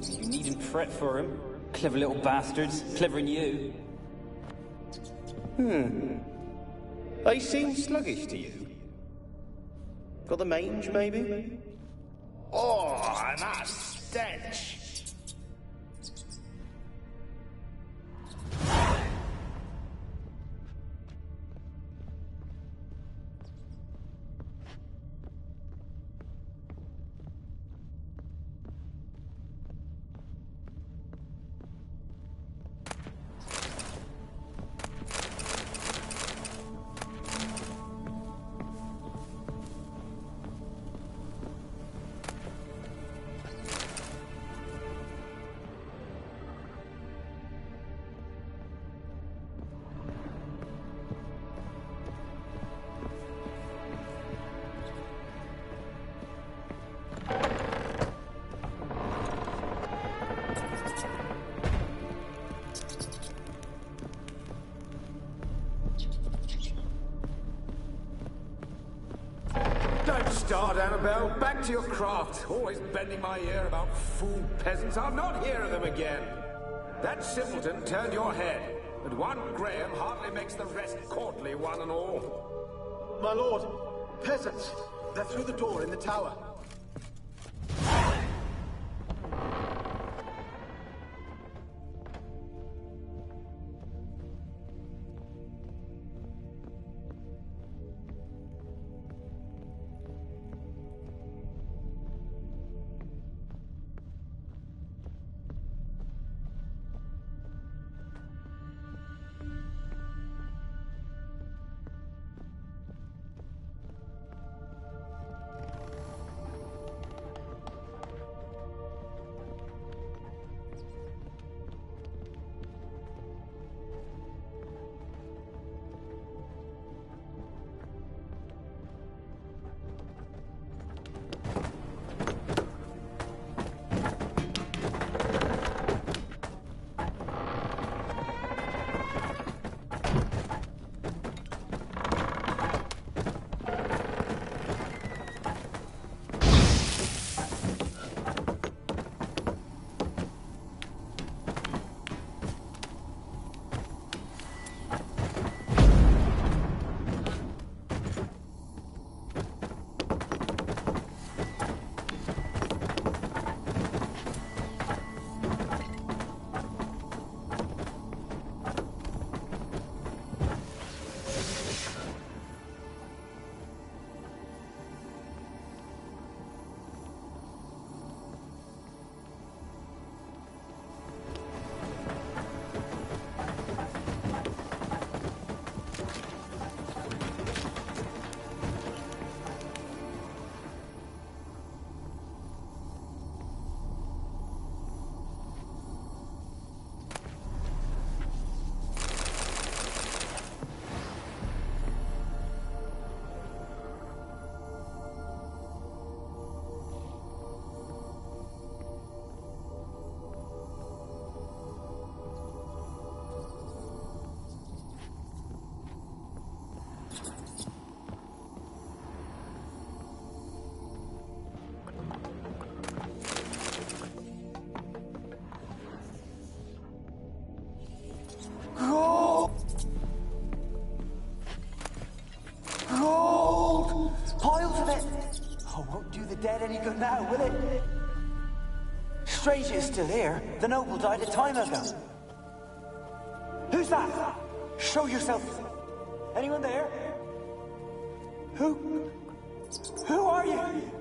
You needn't fret for them. Clever little bastards. Clever than you. They seem sluggish to you. Got the mange, maybe? Oh, and that stench! Don't start, Annabelle. Back to your craft. Always bending my ear about fool peasants. I'll not hear of them again. That simpleton turned your head, but one Graham hardly makes the rest courtly, one and all. My lord, peasants. They're through the door in the tower. Strange it's still here. The noble died a time ago. Who's that? Show yourself. Anyone there? Who are you?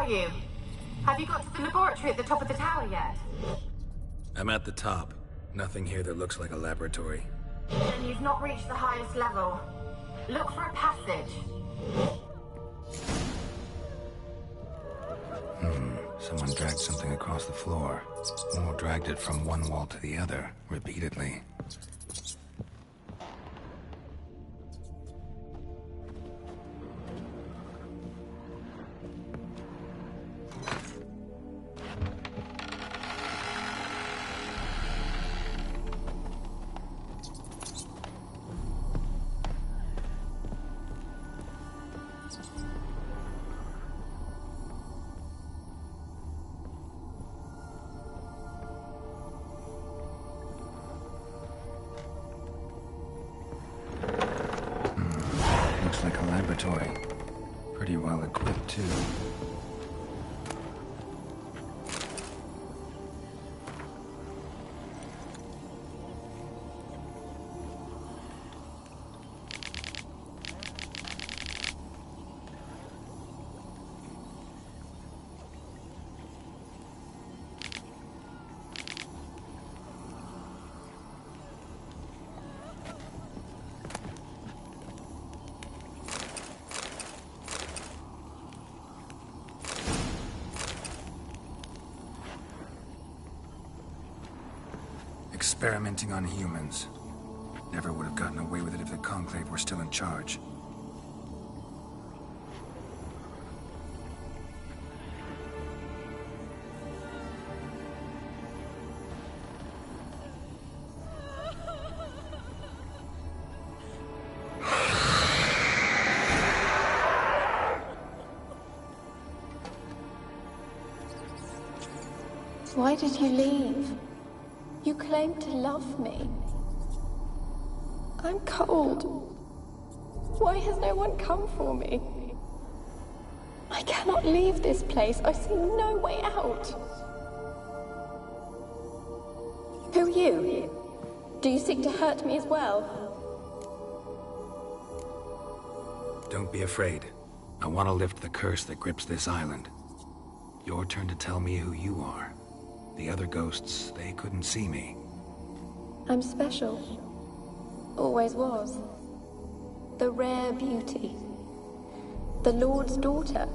You? Have you got to the laboratory at the top of the tower yet? I'm at the top. Nothing here that looks like a laboratory. Then you've not reached the highest level. Look for a passage. Someone dragged something across the floor. Or dragged it from one wall to the other, repeatedly. Like a laboratory. Pretty well equipped, too. Experimenting on humans. Never would have gotten away with it if the Conclave were still in charge. Why did you leave? You claimed to love me. I'm cold. Why has no one come for me? I cannot leave this place. I see no way out. Who are you? Do you seek to hurt me as well? Don't be afraid. I want to lift the curse that grips this island. Your turn to tell me who you are. The other ghosts, they couldn't see me. I'm special. Always was. The rare beauty. The Lord's daughter.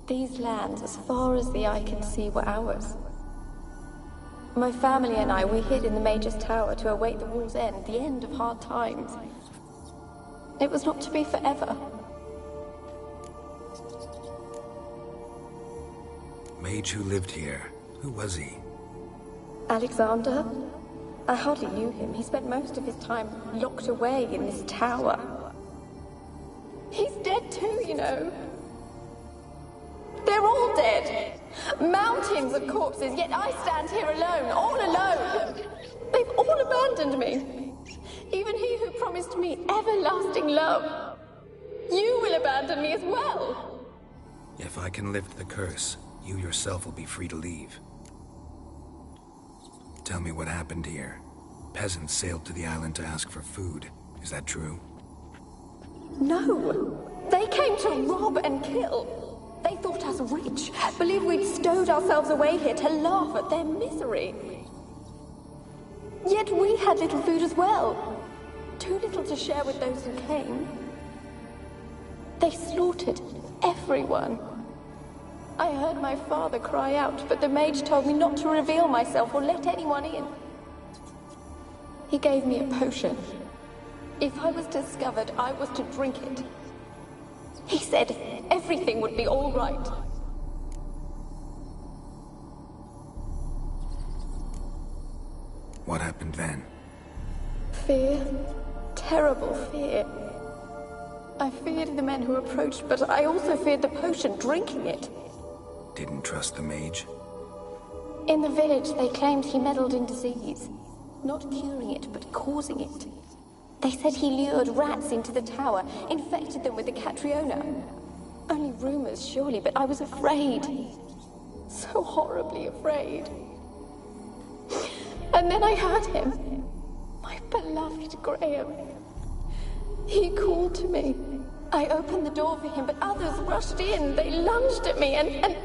These lands, as far as the eye can see, were ours. My family and I, we hid in the Major's Tower to await the war's end, the end of hard times. It was not to be forever. Mage who lived here. Who was he? Alexander? I hardly knew him. He spent most of his time locked away in this tower. He's dead too, you know. They're all dead. Mountains of corpses, yet I stand here alone, all alone. They've all abandoned me. Even he who promised me everlasting love. You will abandon me as well. If I can lift the curse, you yourself will be free to leave. Tell me what happened here. peasants sailed to the island to ask for food. Is that true? No! They came to rob and kill. They thought us rich, believed we'd stowed ourselves away here to laugh at their misery. Yet we had little food as well. Too little to share with those who came. They slaughtered everyone. I heard my father cry out, but the mage told me not to reveal myself or let anyone in. He gave me a potion. If I was discovered, I was to drink it. He said everything would be all right. What happened then? Fear. Terrible fear. I feared the men who approached, but I also feared the potion, drinking it. Didn't trust the mage? In the village, they claimed he meddled in disease. Not curing it, but causing it. They said he lured rats into the tower, infected them with the Catriona. Only rumors, surely, but I was afraid. So horribly afraid. And then I heard him. My beloved Graham. He called to me. I opened the door for him, but others rushed in. They lunged at me and...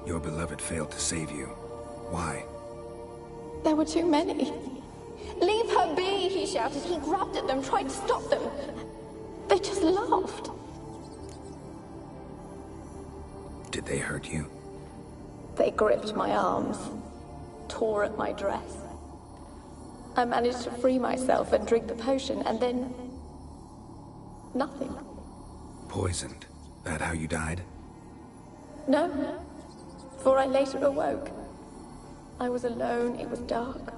Your beloved failed to save you. Why? There were too many. Leave her be, he shouted. He grabbed at them, tried to stop them. They just laughed. Did they hurt you? They gripped my arms, tore at my dress. I managed to free myself and drink the potion, and then... nothing. Poisoned? That how you died? No, for I later awoke. I was alone, it was dark.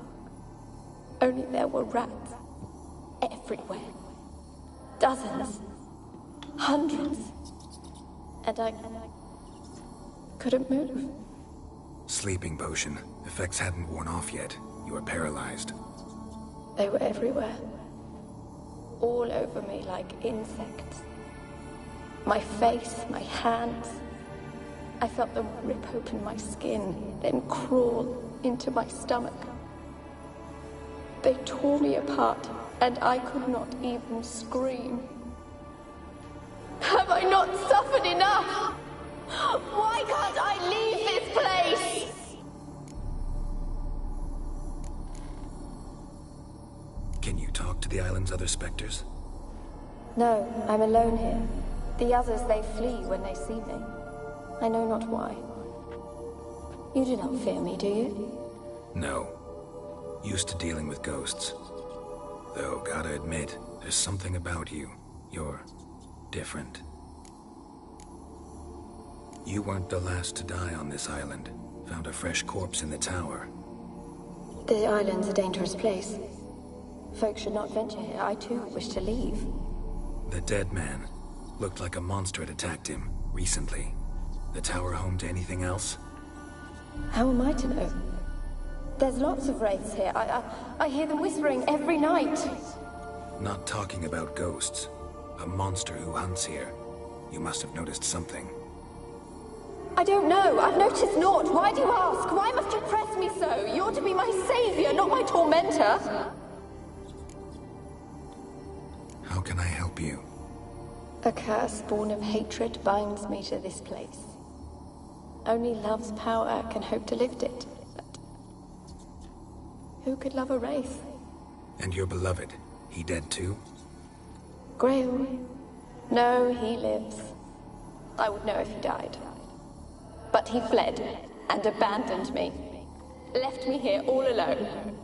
Only there were rats. Everywhere. Dozens. Hundreds. And I couldn't move. Sleeping potion. Effects hadn't worn off yet. You were paralyzed. They were everywhere. All over me like insects. My face, my hands. I felt them rip open my skin, then crawl into my stomach. They tore me apart, and I could not even scream. Have I not suffered enough? Why can't I leave this place? Can you talk to the island's other specters? No, I'm alone here. The others, they flee when they see me. I know not why. You do not fear me, do you? No. Used to dealing with ghosts. Though, gotta admit, there's something about you. You're different. You weren't the last to die on this island. Found a fresh corpse in the tower. The island's a dangerous place. Folk should not venture here. I too wish to leave. The dead man. Looked like a monster had attacked him, recently. The tower home to anything else? How am I to know? There's lots of wraiths here. I hear them whispering every night. Not talking about ghosts. A monster who hunts here. You must have noticed something. I don't know. I've noticed naught. Why do you ask? Why must you press me so? You're to be my savior, not my tormentor. How can I help you? A curse born of hatred binds me to this place. Only love's power can hope to lift it. But who could love a wraith? And your beloved, he dead too? Grail? No, he lives. I would know if he died. But he fled and abandoned me. Left me here all alone.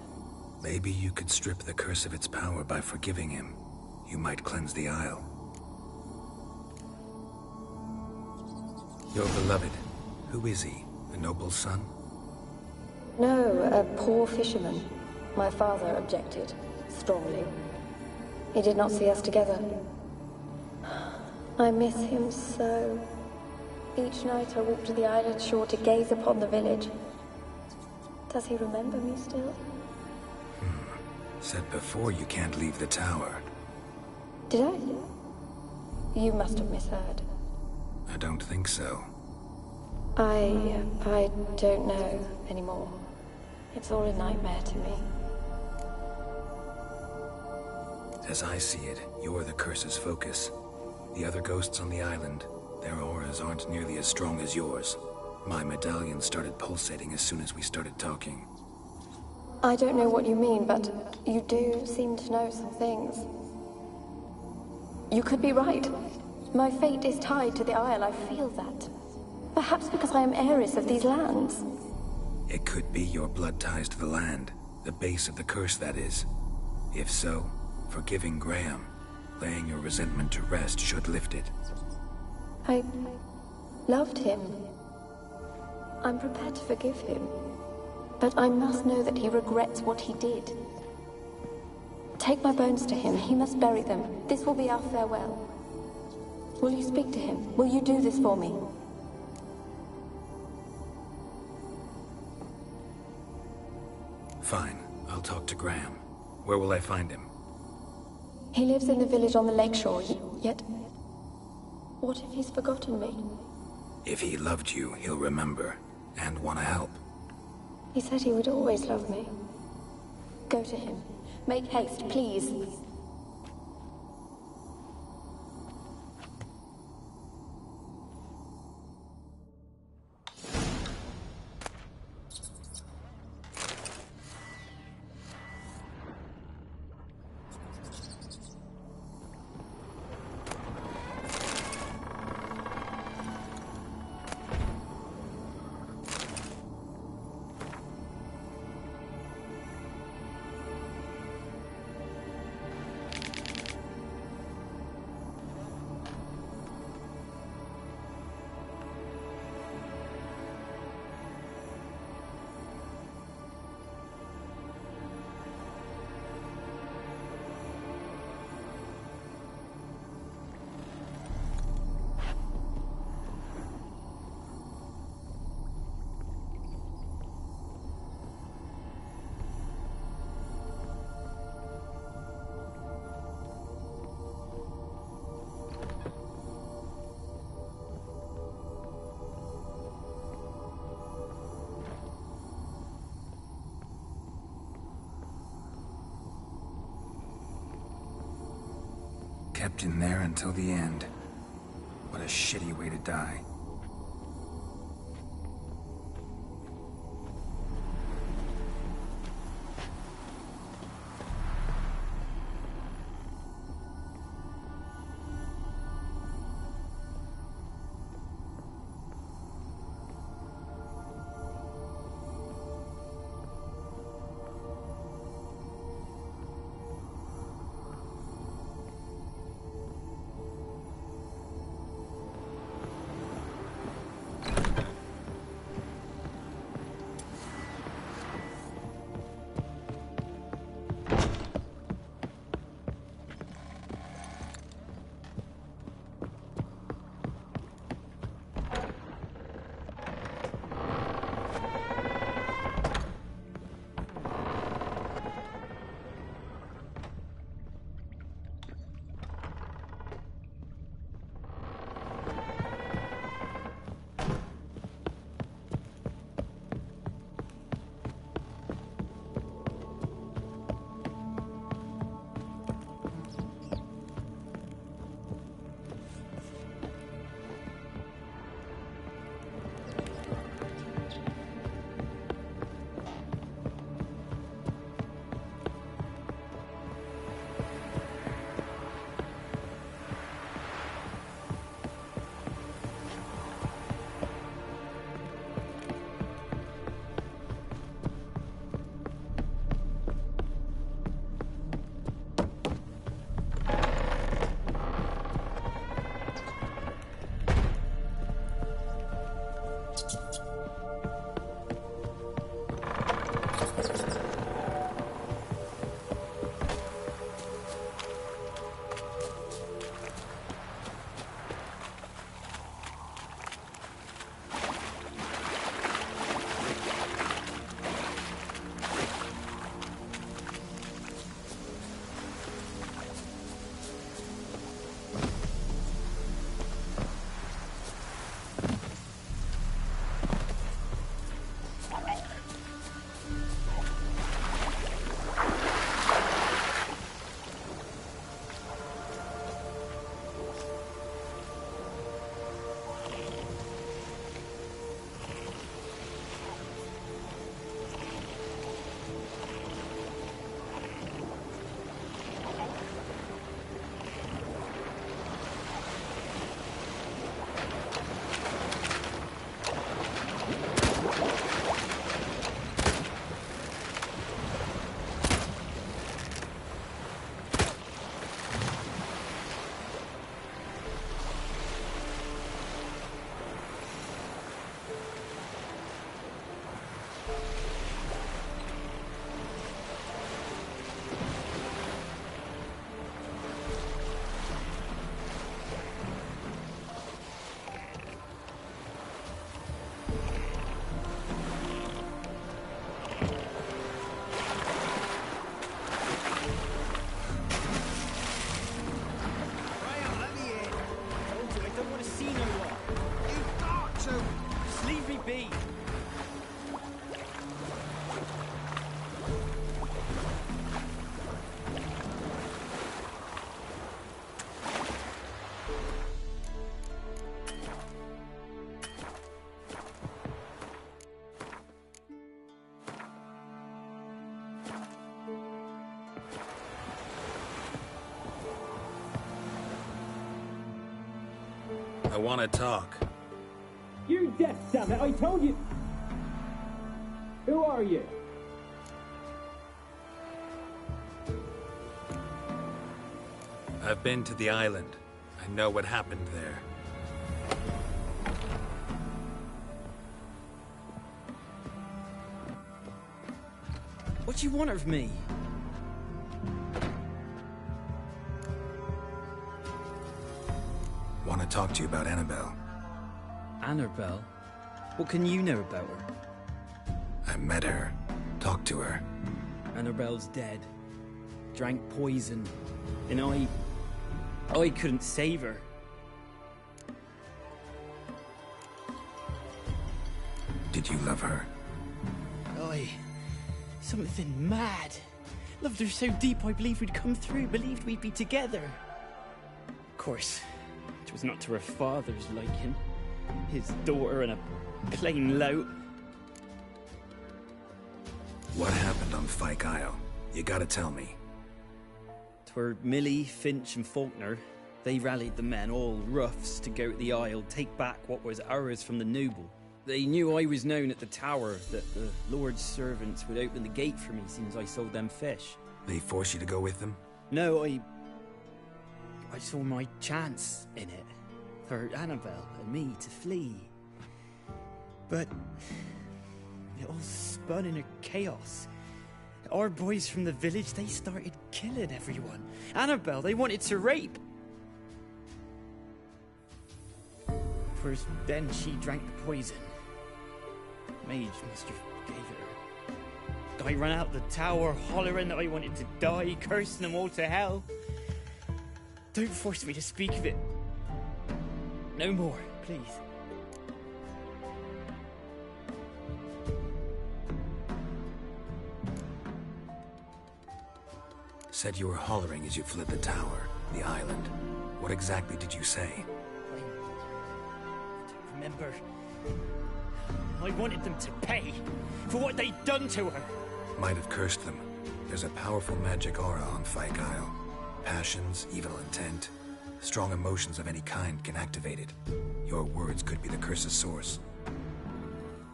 Maybe you could strip the curse of its power by forgiving him. You might cleanse the Isle. Your beloved, who is he? A noble son? No, a poor fisherman. My father objected, strongly. He did not see us together. I miss him so. Each night I walk to the island shore to gaze upon the village. Does he remember me still? Said before you can't leave the tower. Did I? You must have misheard. I don't think so. I don't know anymore. It's all a nightmare to me. As I see it, you're the curse's focus. The other ghosts on the island, their auras aren't nearly as strong as yours. My medallion started pulsating as soon as we started talking. I don't know what you mean, but you do seem to know some things. You could be right. My fate is tied to the Isle, I feel that. Perhaps because I am heiress of these lands. It could be your blood ties to the land, the base of the curse, that is. If so, forgiving Graham, laying your resentment to rest should lift it. I loved him. I'm prepared to forgive him. But I must know that he regrets what he did. Take my bones to him. He must bury them. This will be our farewell. Will you speak to him? Will you do this for me? Fine. I'll talk to Graham. Where will I find him? He lives in the village on the lakeshore, yet... What if he's forgotten me? If he loved you, he'll remember, and want to help. He said he would always love me. Go to him. Make haste, please. Kept in there until the end. What a shitty way to die. I want to talk. You're deaf, damn it! I told you! Who are you? I've been to the island. I know what happened there. What do you want of me? Want to talk to you about Annabelle. Annabelle? What can you know about her? I met her. Talked to her. Annabelle's dead. Drank poison. And I couldn't save her. Did you love her? Something mad. Loved her so deep I believed we'd come through, believed we'd be together. Of course, it was not to her father's liking. His daughter and a plain lout. What happened on Fyke Isle? You gotta tell me. 'Twere Millie, Finch and Faulkner. They rallied the men, all roughs, to go to the Isle, take back what was ours from the noble. They knew I was known at the tower, that the Lord's servants would open the gate for me since I sold them fish. They forced you to go with them? No, I saw my chance in it. For Annabelle and me to flee. But it all spun in a chaos. Our boys from the village, they started killing everyone. Annabelle, they wanted to rape. First, then she drank the poison. Mage must have gave it her. I ran out the tower, hollering that I wanted to die, cursing them all to hell. Don't force me to speak of it. No more, please. Said you were hollering as you fled the tower, the island. What exactly did you say? I don't remember. I wanted them to pay for what they'd done to her. Might have cursed them. There's a powerful magic aura on Fyke Isle. Passions, evil intent, strong emotions of any kind can activate it. Your words could be the curse's source.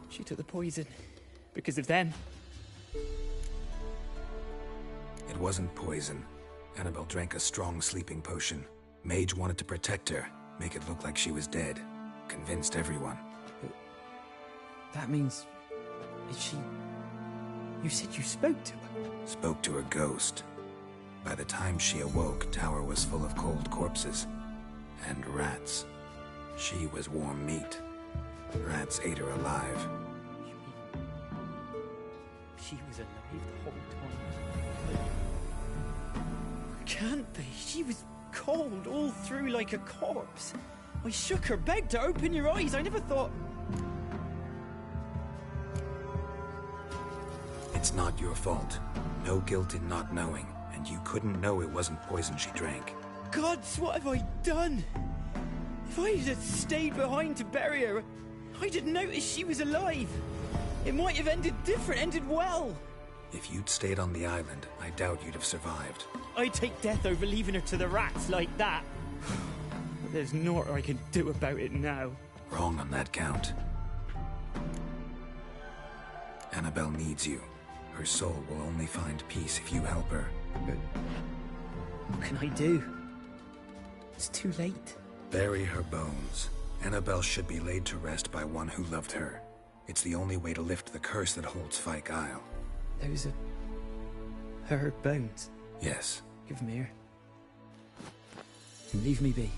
She took the poison because of them. It wasn't poison. Annabelle drank a strong sleeping potion. Mage wanted to protect her, make it look like she was dead. Convinced everyone. But that means... Is she... You said you spoke to her? Spoke to her ghost. By the time she awoke, Tower was full of cold corpses. And rats. She was warm meat. Rats ate her alive. She was alive the whole time? Can't be. She was cold all through like a corpse. I shook her, begged her, open your eyes. I never thought... It's not your fault. No guilt in not knowing, and you couldn't know it wasn't poison she drank. Gods, what have I done? If I had stayed behind to bury her, I didn't notice she was alive. It might have ended different, ended well. If you'd stayed on the island, I doubt you'd have survived. I'd take death over leaving her to the rats like that. But there's naught I can do about it now. Wrong on that count. Annabelle needs you. Her soul will only find peace if you help her. But what can I do? It's too late. Bury her bones. Annabelle should be laid to rest by one who loved her. It's the only way to lift the curse that holds Fyke Isle. Those are... her bones? Yes. Give them here. And leave me be.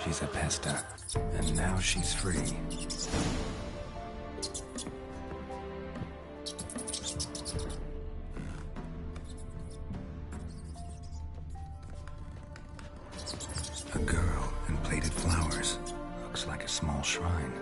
She's a pesta, and now she's free. small shrine.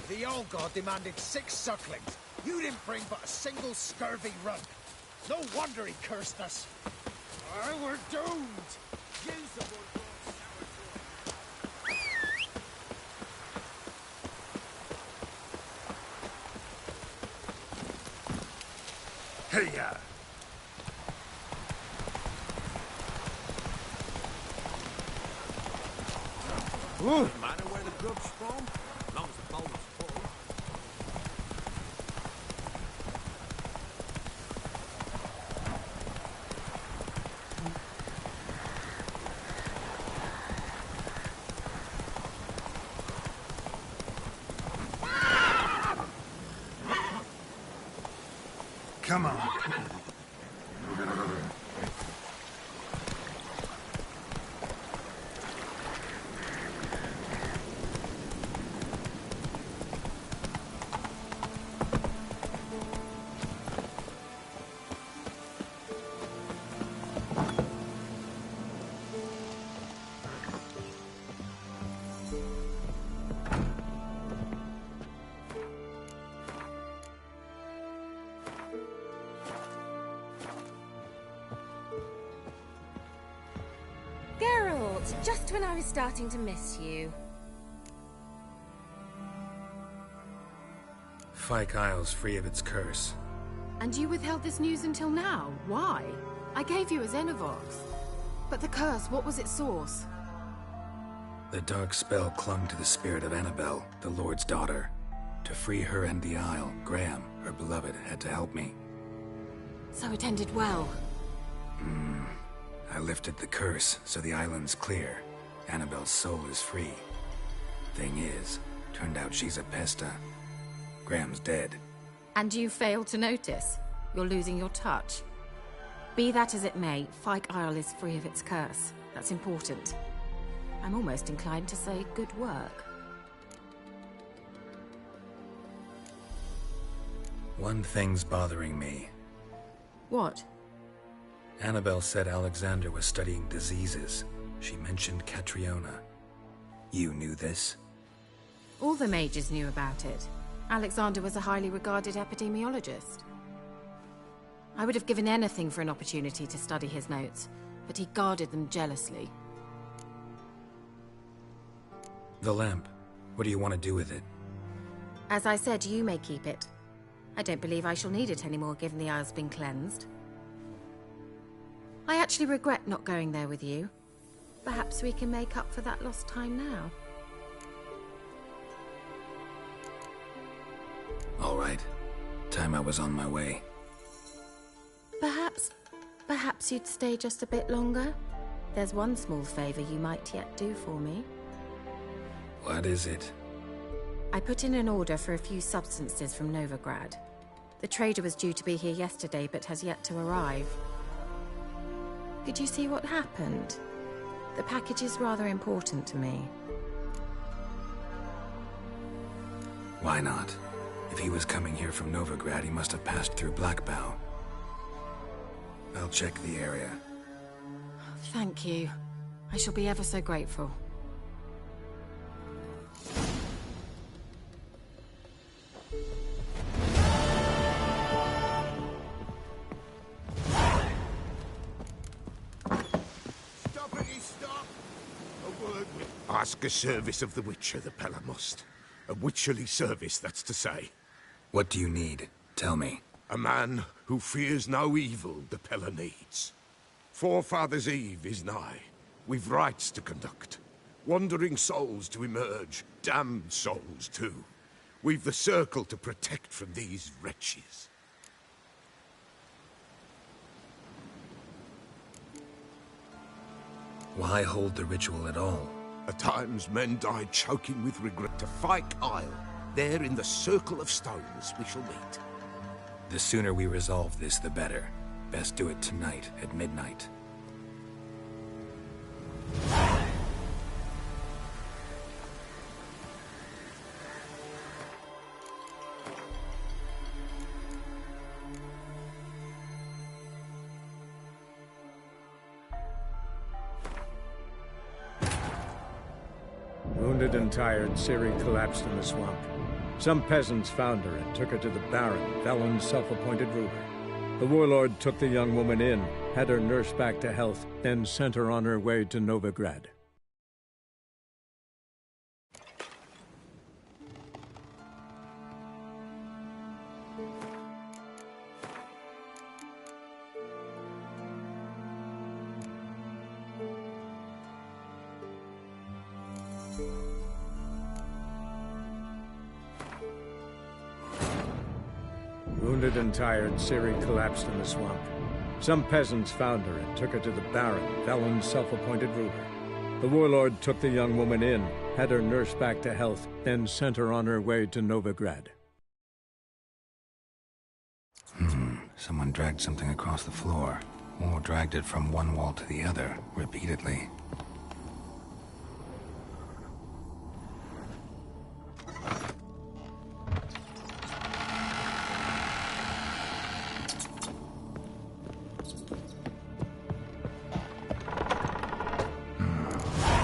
The old god demanded 6 sucklings. You didn't bring but a single scurvy rug. No wonder he cursed us. We're doomed. Use the one Hey, ya! Doesn't matter where the grub's from, as long as the bowl is full. Come on. Just when I was starting to miss you. Fyke Isle's free of its curse. And you withheld this news until now? Why? I gave you a Xenovox. But the curse, what was its source? The dark spell clung to the spirit of Annabelle, the Lord's daughter. To free her and the Isle, Graham, her beloved, had to help me. So it ended well. I lifted the curse, so the island's clear. Annabelle's soul is free. Thing is, turned out she's a pesta. Graham's dead. And you failed to notice? You're losing your touch. Be that as it may, Fyke Isle is free of its curse. That's important. I'm almost inclined to say good work. One thing's bothering me. What? Annabelle said Alexander was studying diseases. She mentioned Catriona. You knew this? All the mages knew about it. Alexander was a highly regarded epidemiologist. I would have given anything for an opportunity to study his notes, but he guarded them jealously. The lamp. What do you want to do with it? As I said, you may keep it. I don't believe I shall need it anymore, given the Isle's been cleansed. I actually regret not going there with you. Perhaps we can make up for that lost time now. All right. Time I was on my way. Perhaps you'd stay just a bit longer? There's one small favor you might yet do for me. What is it? I put in an order for a few substances from Novigrad. The trader was due to be here yesterday, but has yet to arrive. Could you see what happened? The package is rather important to me. Why not? If he was coming here from Novigrad, he must have passed through Blackbow. I'll check the area. Thank you. I shall be ever so grateful. Ask a service of the Witcher, the Pella must. A witcherly service, that's to say. What do you need? Tell me. A man who fears no evil the Pella needs. Forefathers' Eve is nigh. We've rites to conduct. Wandering souls to emerge. Damned souls, too. We've the circle to protect from these wretches. Why hold the ritual at all? At times men die choking with regret. To Fyke Isle, there in the circle of stones we shall meet. The sooner we resolve this, the better. Best do it tonight at midnight. Wounded and tired, Ciri collapsed in the swamp. Some peasants found her and took her to the Baron, Valen's self-appointed ruler. The warlord took the young woman in, had her nursed back to health, then sent her on her way to Novigrad. Wounded and tired, Ciri collapsed in the swamp. Some peasants found her and took her to the Baron, Valen's self-appointed ruler. The warlord took the young woman in, had her nursed back to health, then sent her on her way to Novigrad. Someone dragged something across the floor, or dragged it from one wall to the other, repeatedly.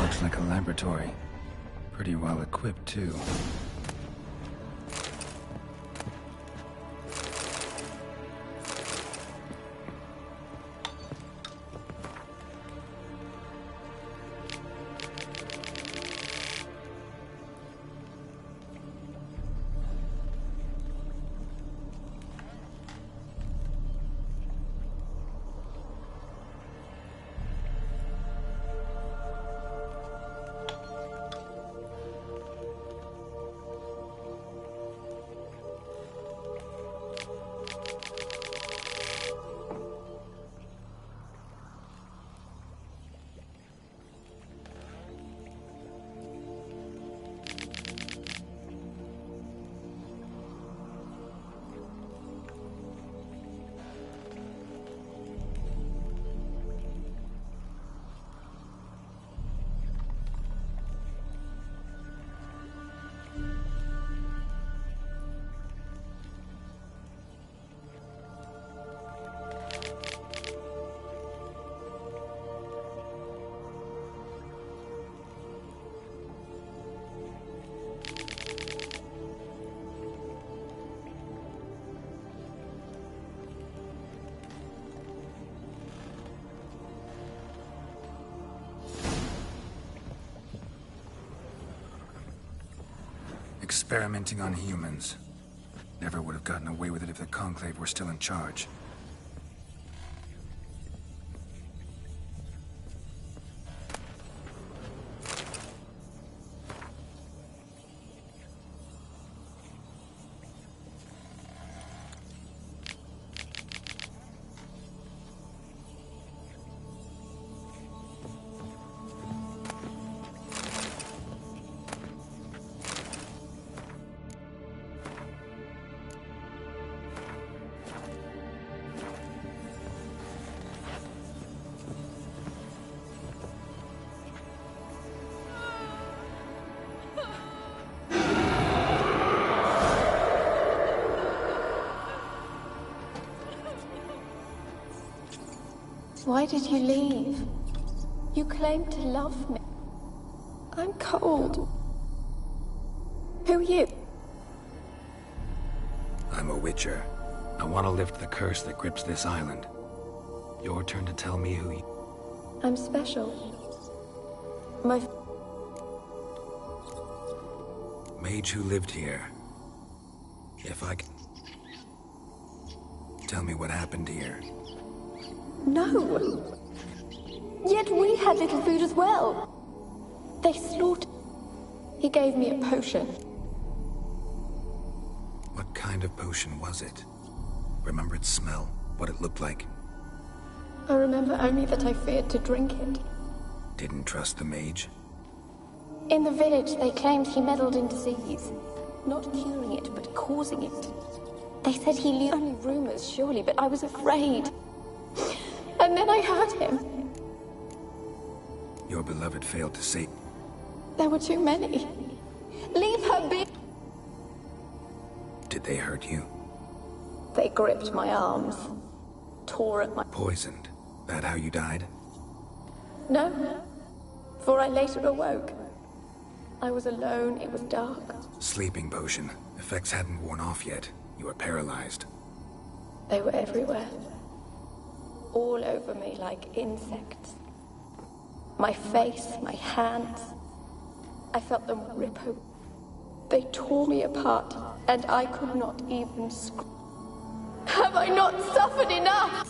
Looks like a laboratory. Pretty well equipped, too. Experimenting on humans. Never would have gotten away with it if the Conclave were still in charge. Why did you leave? You claimed to love me. I'm cold. Who are you? I'm a Witcher. I want to lift the curse that grips this island. Your turn to tell me who you... I'm special. Mage who lived here. If I can... Tell me what happened here. No! Yet we had little food as well. They slaughtered... He gave me a potion. What kind of potion was it? Remember its smell? What it looked like? I remember only that I feared to drink it. Didn't trust the mage? In the village, they claimed he meddled in disease. Not curing it, but causing it. They said he knew only rumors, surely, but I was afraid. And then I heard him. Your beloved failed to save... There were too many. Leave her be! Did they hurt you? They gripped my arms. Tore at my... Poisoned? That how you died? No. For I later awoke. I was alone, it was dark. Sleeping potion. Effects hadn't worn off yet. You were paralyzed. They were everywhere. All over me like insects. My face, my hands. I felt them rip open. They tore me apart, and I could not even scream. Have I not suffered enough?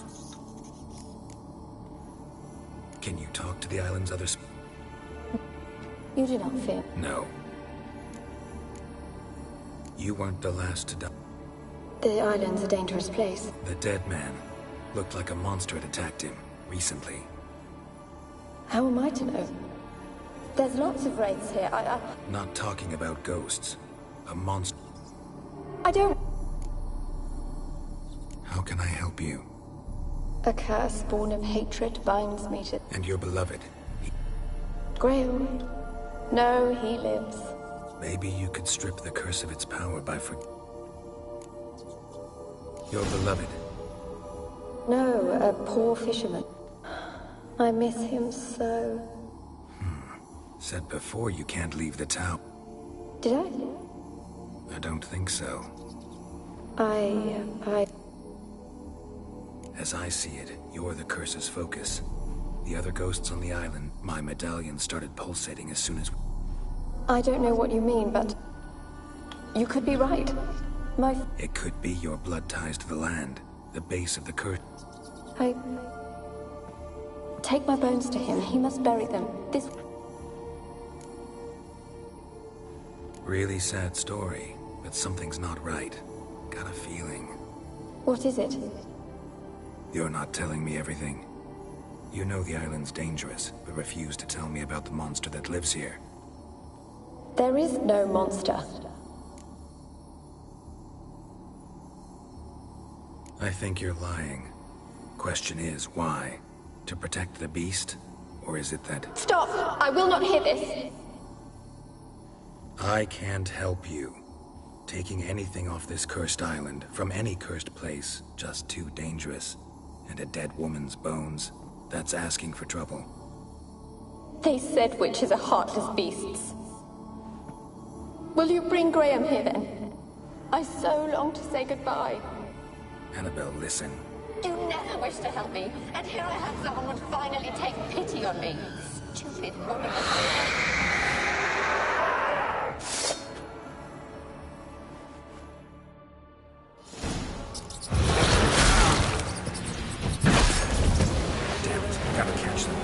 Can you talk to the island's other... You do not fear. No. You weren't the last to die. The island's a dangerous place. The dead man. Looked like a monster had attacked him, recently. How am I to know? There's lots of wraiths here. Not talking about ghosts. A monster. I don't... How can I help you? A curse born of hatred binds me to... And your beloved. Graham. No, he lives. Maybe you could strip the curse of its power by Your beloved. No, a poor fisherman. I miss him so. Said before you can't leave the town. Did I? I don't think so. As I see it, you're the curse's focus. The other ghosts on the island, my medallion started pulsating as soon as... I don't know what you mean, but... You could be right. It could be your blood ties to the land, the base of the curse. Take my bones to him. He must bury them. This... Really sad story, but something's not right. Got a feeling. What is it? You're not telling me everything. You know the island's dangerous, but refuse to tell me about the monster that lives here. There is no monster. I think you're lying. Question is, why? To protect the beast? Or is it that... Stop! I will not hear this! I can't help you. Taking anything off this cursed island, from any cursed place, just too dangerous. And a dead woman's bones, that's asking for trouble. They said witches are heartless beasts. Will you bring Graham here then? I so long to say goodbye. Annabelle, listen. You never wish to help me, and here I have someone would finally take pity on me. Stupid woman that I am. Gotta catch them.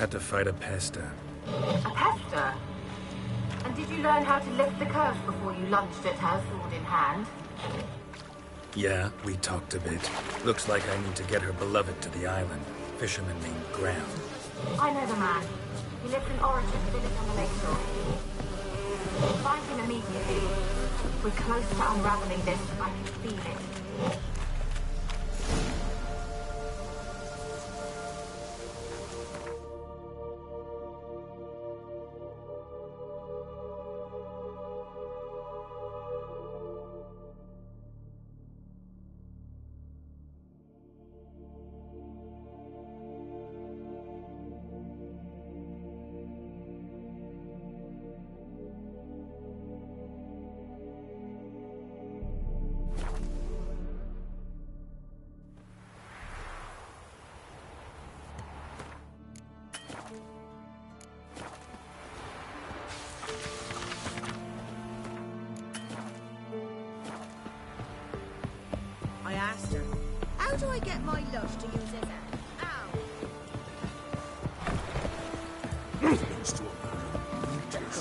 Had to fight a pester. A pester? And did you learn how to lift the curse before you lunged at her, sword in hand? Yeah, we talked a bit. Looks like I need to get her beloved to the island. Fisherman named Graham. I know the man. He lives in Origin, village on the lakeshore. Find him immediately. We're close to unraveling this. I can feel it. I asked her, how do I get my lush to use it?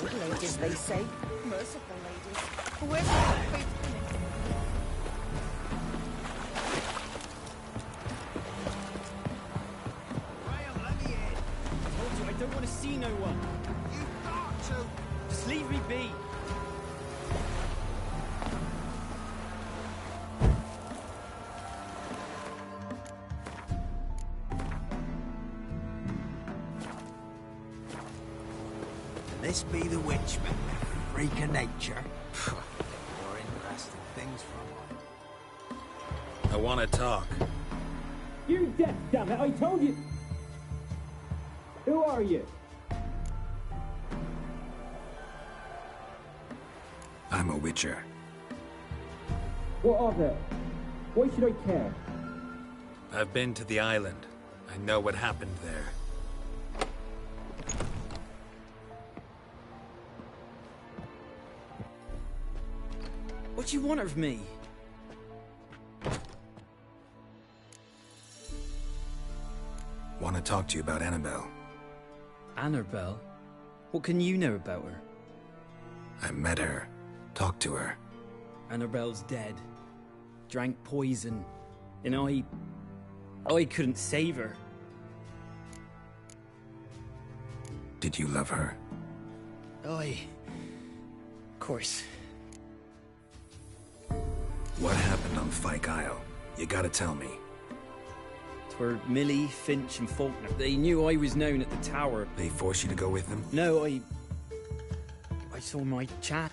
Good ladies, they say. Merciful ladies. Where's the faith? Graham, let me in. I told you I don't want to see no one. You've got to. Just leave me be. This be the Witchman, freak of nature. More interesting things from I want to talk. You're deaf, damn it! I told you. Who are you? I'm a Witcher. What of it? Why should I care? I've been to the island. I know what happened there. What do you want of me? Want to talk to you about Annabelle. Annabelle? What can you know about her? I met her. Talked to her. Annabelle's dead. Drank poison. And I couldn't save her. Did you love her? Of course. What happened on Fyke Isle? You gotta tell me. Twere Millie, Finch and Faulkner. They knew I was known at the tower. They forced you to go with them? No, I saw my chat.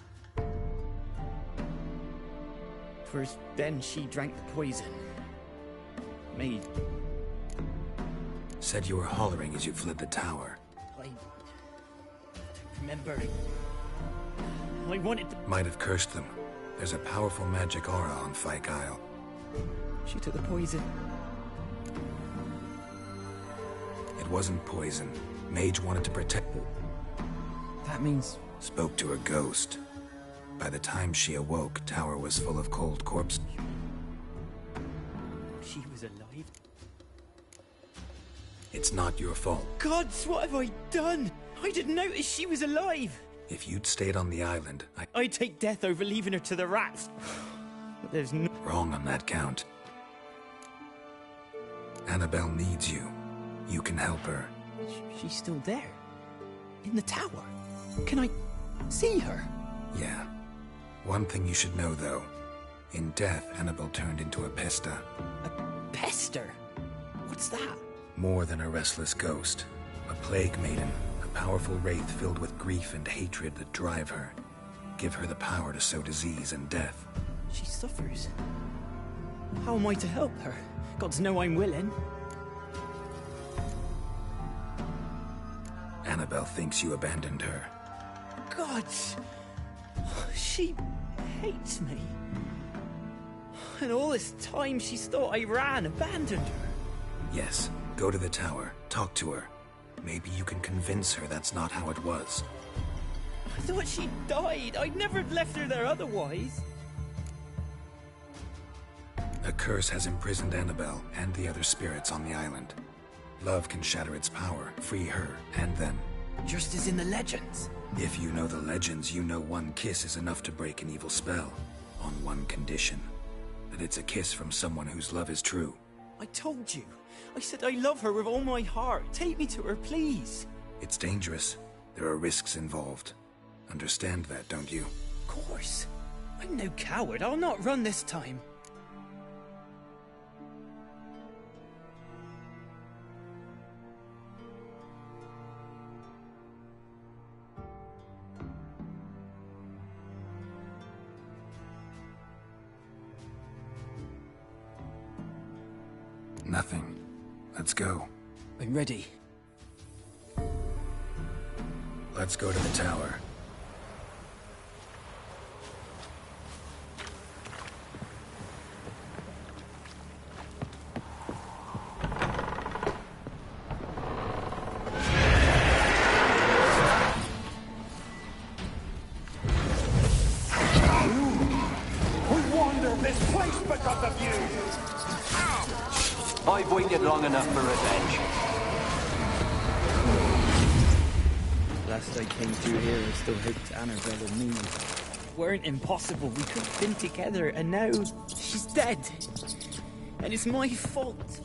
First, then she drank the poison. Made. Said you were hollering as you fled the tower. I don't remember. I wanted to... Might have cursed them. There's a powerful magic aura on Fyke Isle. She took the poison. It wasn't poison. Mage wanted to protect... That means... Spoke to a ghost. By the time she awoke, tower was full of cold corpses. She was alive? It's not your fault. Gods, what have I done? I didn't notice she was alive. If you'd stayed on the island, I'd take death over leaving her to the rats. But there's no... Wrong on that count. Annabelle needs you. You can help her. She's still there. In the tower. Can I see her? Yeah. One thing you should know, though. In death, Annabelle turned into a pester. A pester? What's that? More than a restless ghost. A plague maiden. A powerful wraith filled with grief and hatred that drive her. Give her the power to sow disease and death. She suffers. How am I to help her? Gods know I'm willing. Annabelle thinks you abandoned her. Gods! She hates me. And all this time she's thought I abandoned her. Yes, go to the tower, talk to her. Maybe you can convince her that's not how it was. I thought she died. I'd never have left her there otherwise. A curse has imprisoned Annabelle and the other spirits on the island. Love can shatter its power, free her and them. Just as in the legends. If you know the legends, you know one kiss is enough to break an evil spell. On one condition. That it's a kiss from someone whose love is true. I told you. I said I love her with all my heart. Take me to her, please. It's dangerous. There are risks involved. Understand that, don't you? Of course. I'm no coward. I'll not run this time. Nothing. Let's go. I'm ready. Let's go to the tower. We wander this place because of you! I've waited long enough for revenge. Last I came through here, I still hoped Annabelle and me weren't impossible. We could have been together, and now she's dead. And it's my fault.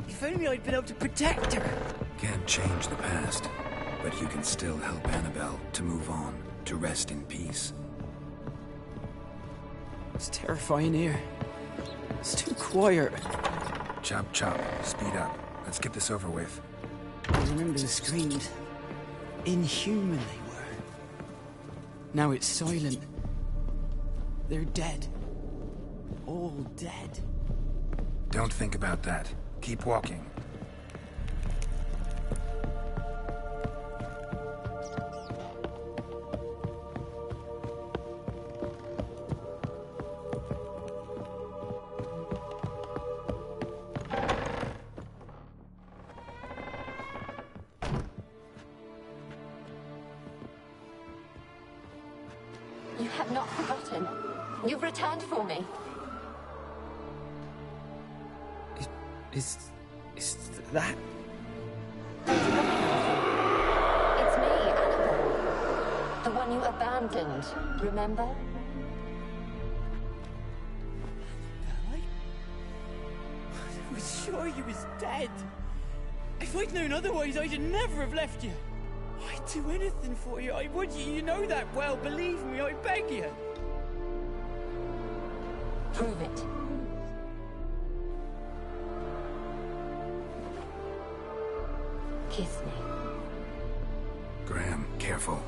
If only I'd been able to protect her. Can't change the past, but you can still help Annabelle to move on, to rest in peace. It's terrifying here. It's too quiet. Chop chop, speed up. Let's get this over with. I remember the screams. Inhuman they were. Now it's silent. They're dead. All dead. Don't think about that. Keep walking. You have not forgotten. You've returned for me. Is that? It's me, Annabelle. The one you abandoned, remember? I was sure you was dead. If I'd known otherwise, I'd never have left you. I'd do anything for you. I would. You know that well. Believe me, I beg you. Prove it. Kiss me. Graham, careful.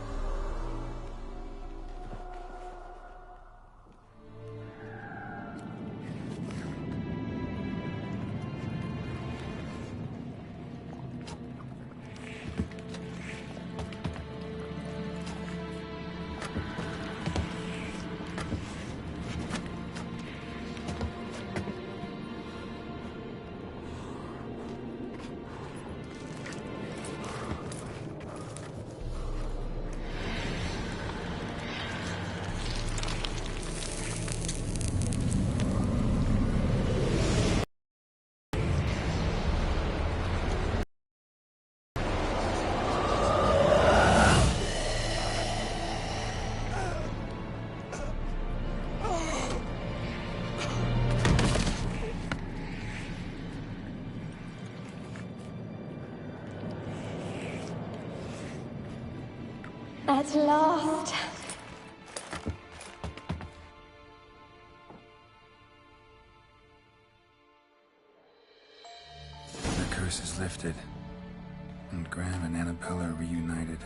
At last. The curse is lifted, and Graham and Annabelle are reunited.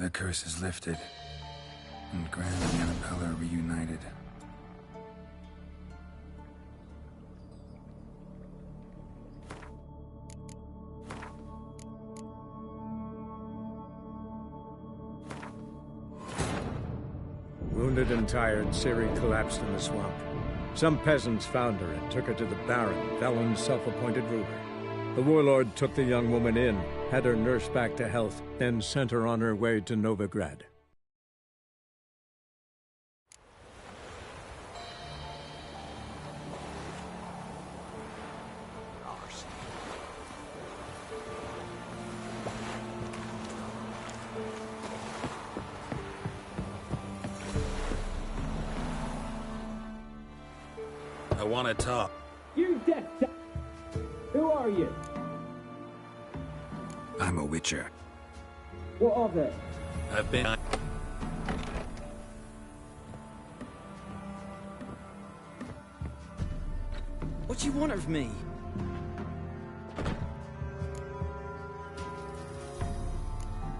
The curse is lifted, and Gran and Annabelle are reunited. Wounded and tired, Ciri collapsed in the swamp. Some peasants found her and took her to the Baron, Valen's self-appointed ruler. The warlord took the young woman in, had her nursed back to health, then sent her on her way to Novigrad. I want to talk. You deaf. Who are you? I'm a Witcher. What of it? I've been... What do you want of me?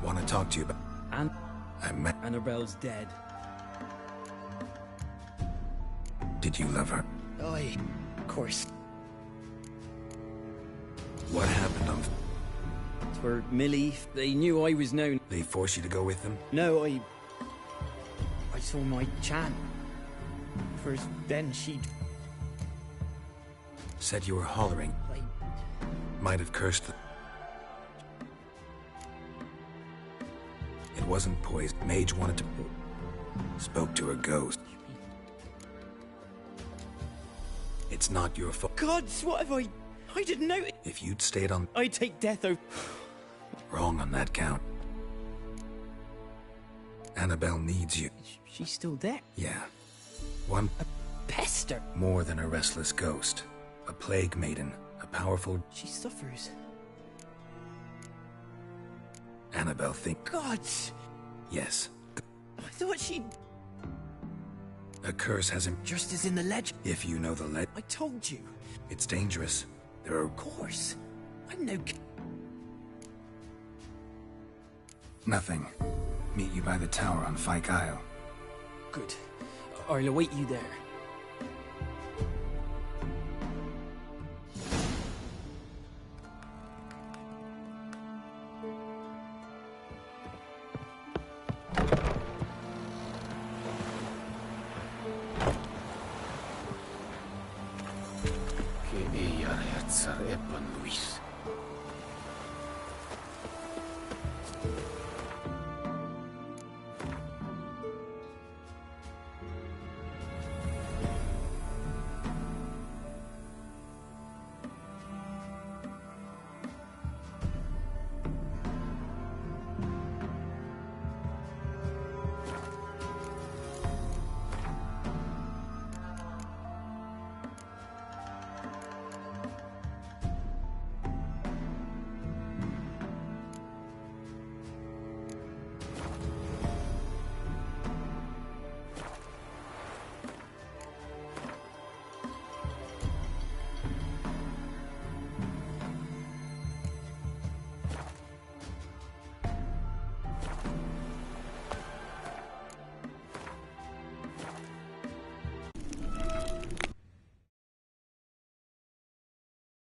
Want to talk to you about... I met... Annabelle's dead. Did you love her? Aye, of course. What happened on... For Millie, they knew I was known. They forced you to go with them? No, I saw my chance. First, then she... Said you were hollering. Might have cursed the... It wasn't poison. Mage wanted to... Spoke to a ghost. It's not your fault. Gods, what have I didn't know. If you'd stayed on... I'd take death over... Wrong on that count. Annabelle needs you. She's still there? Yeah. One... A pester. More than a restless ghost. A plague maiden. A powerful... She suffers. Annabelle think... Gods! Yes. I thought she'd... A curse has him... Just as in the legend. If you know the legend... I told you. It's dangerous. There are... Of course. I'm no... Nothing. Meet you by the tower on Fyke Isle. Good. I'll await you there.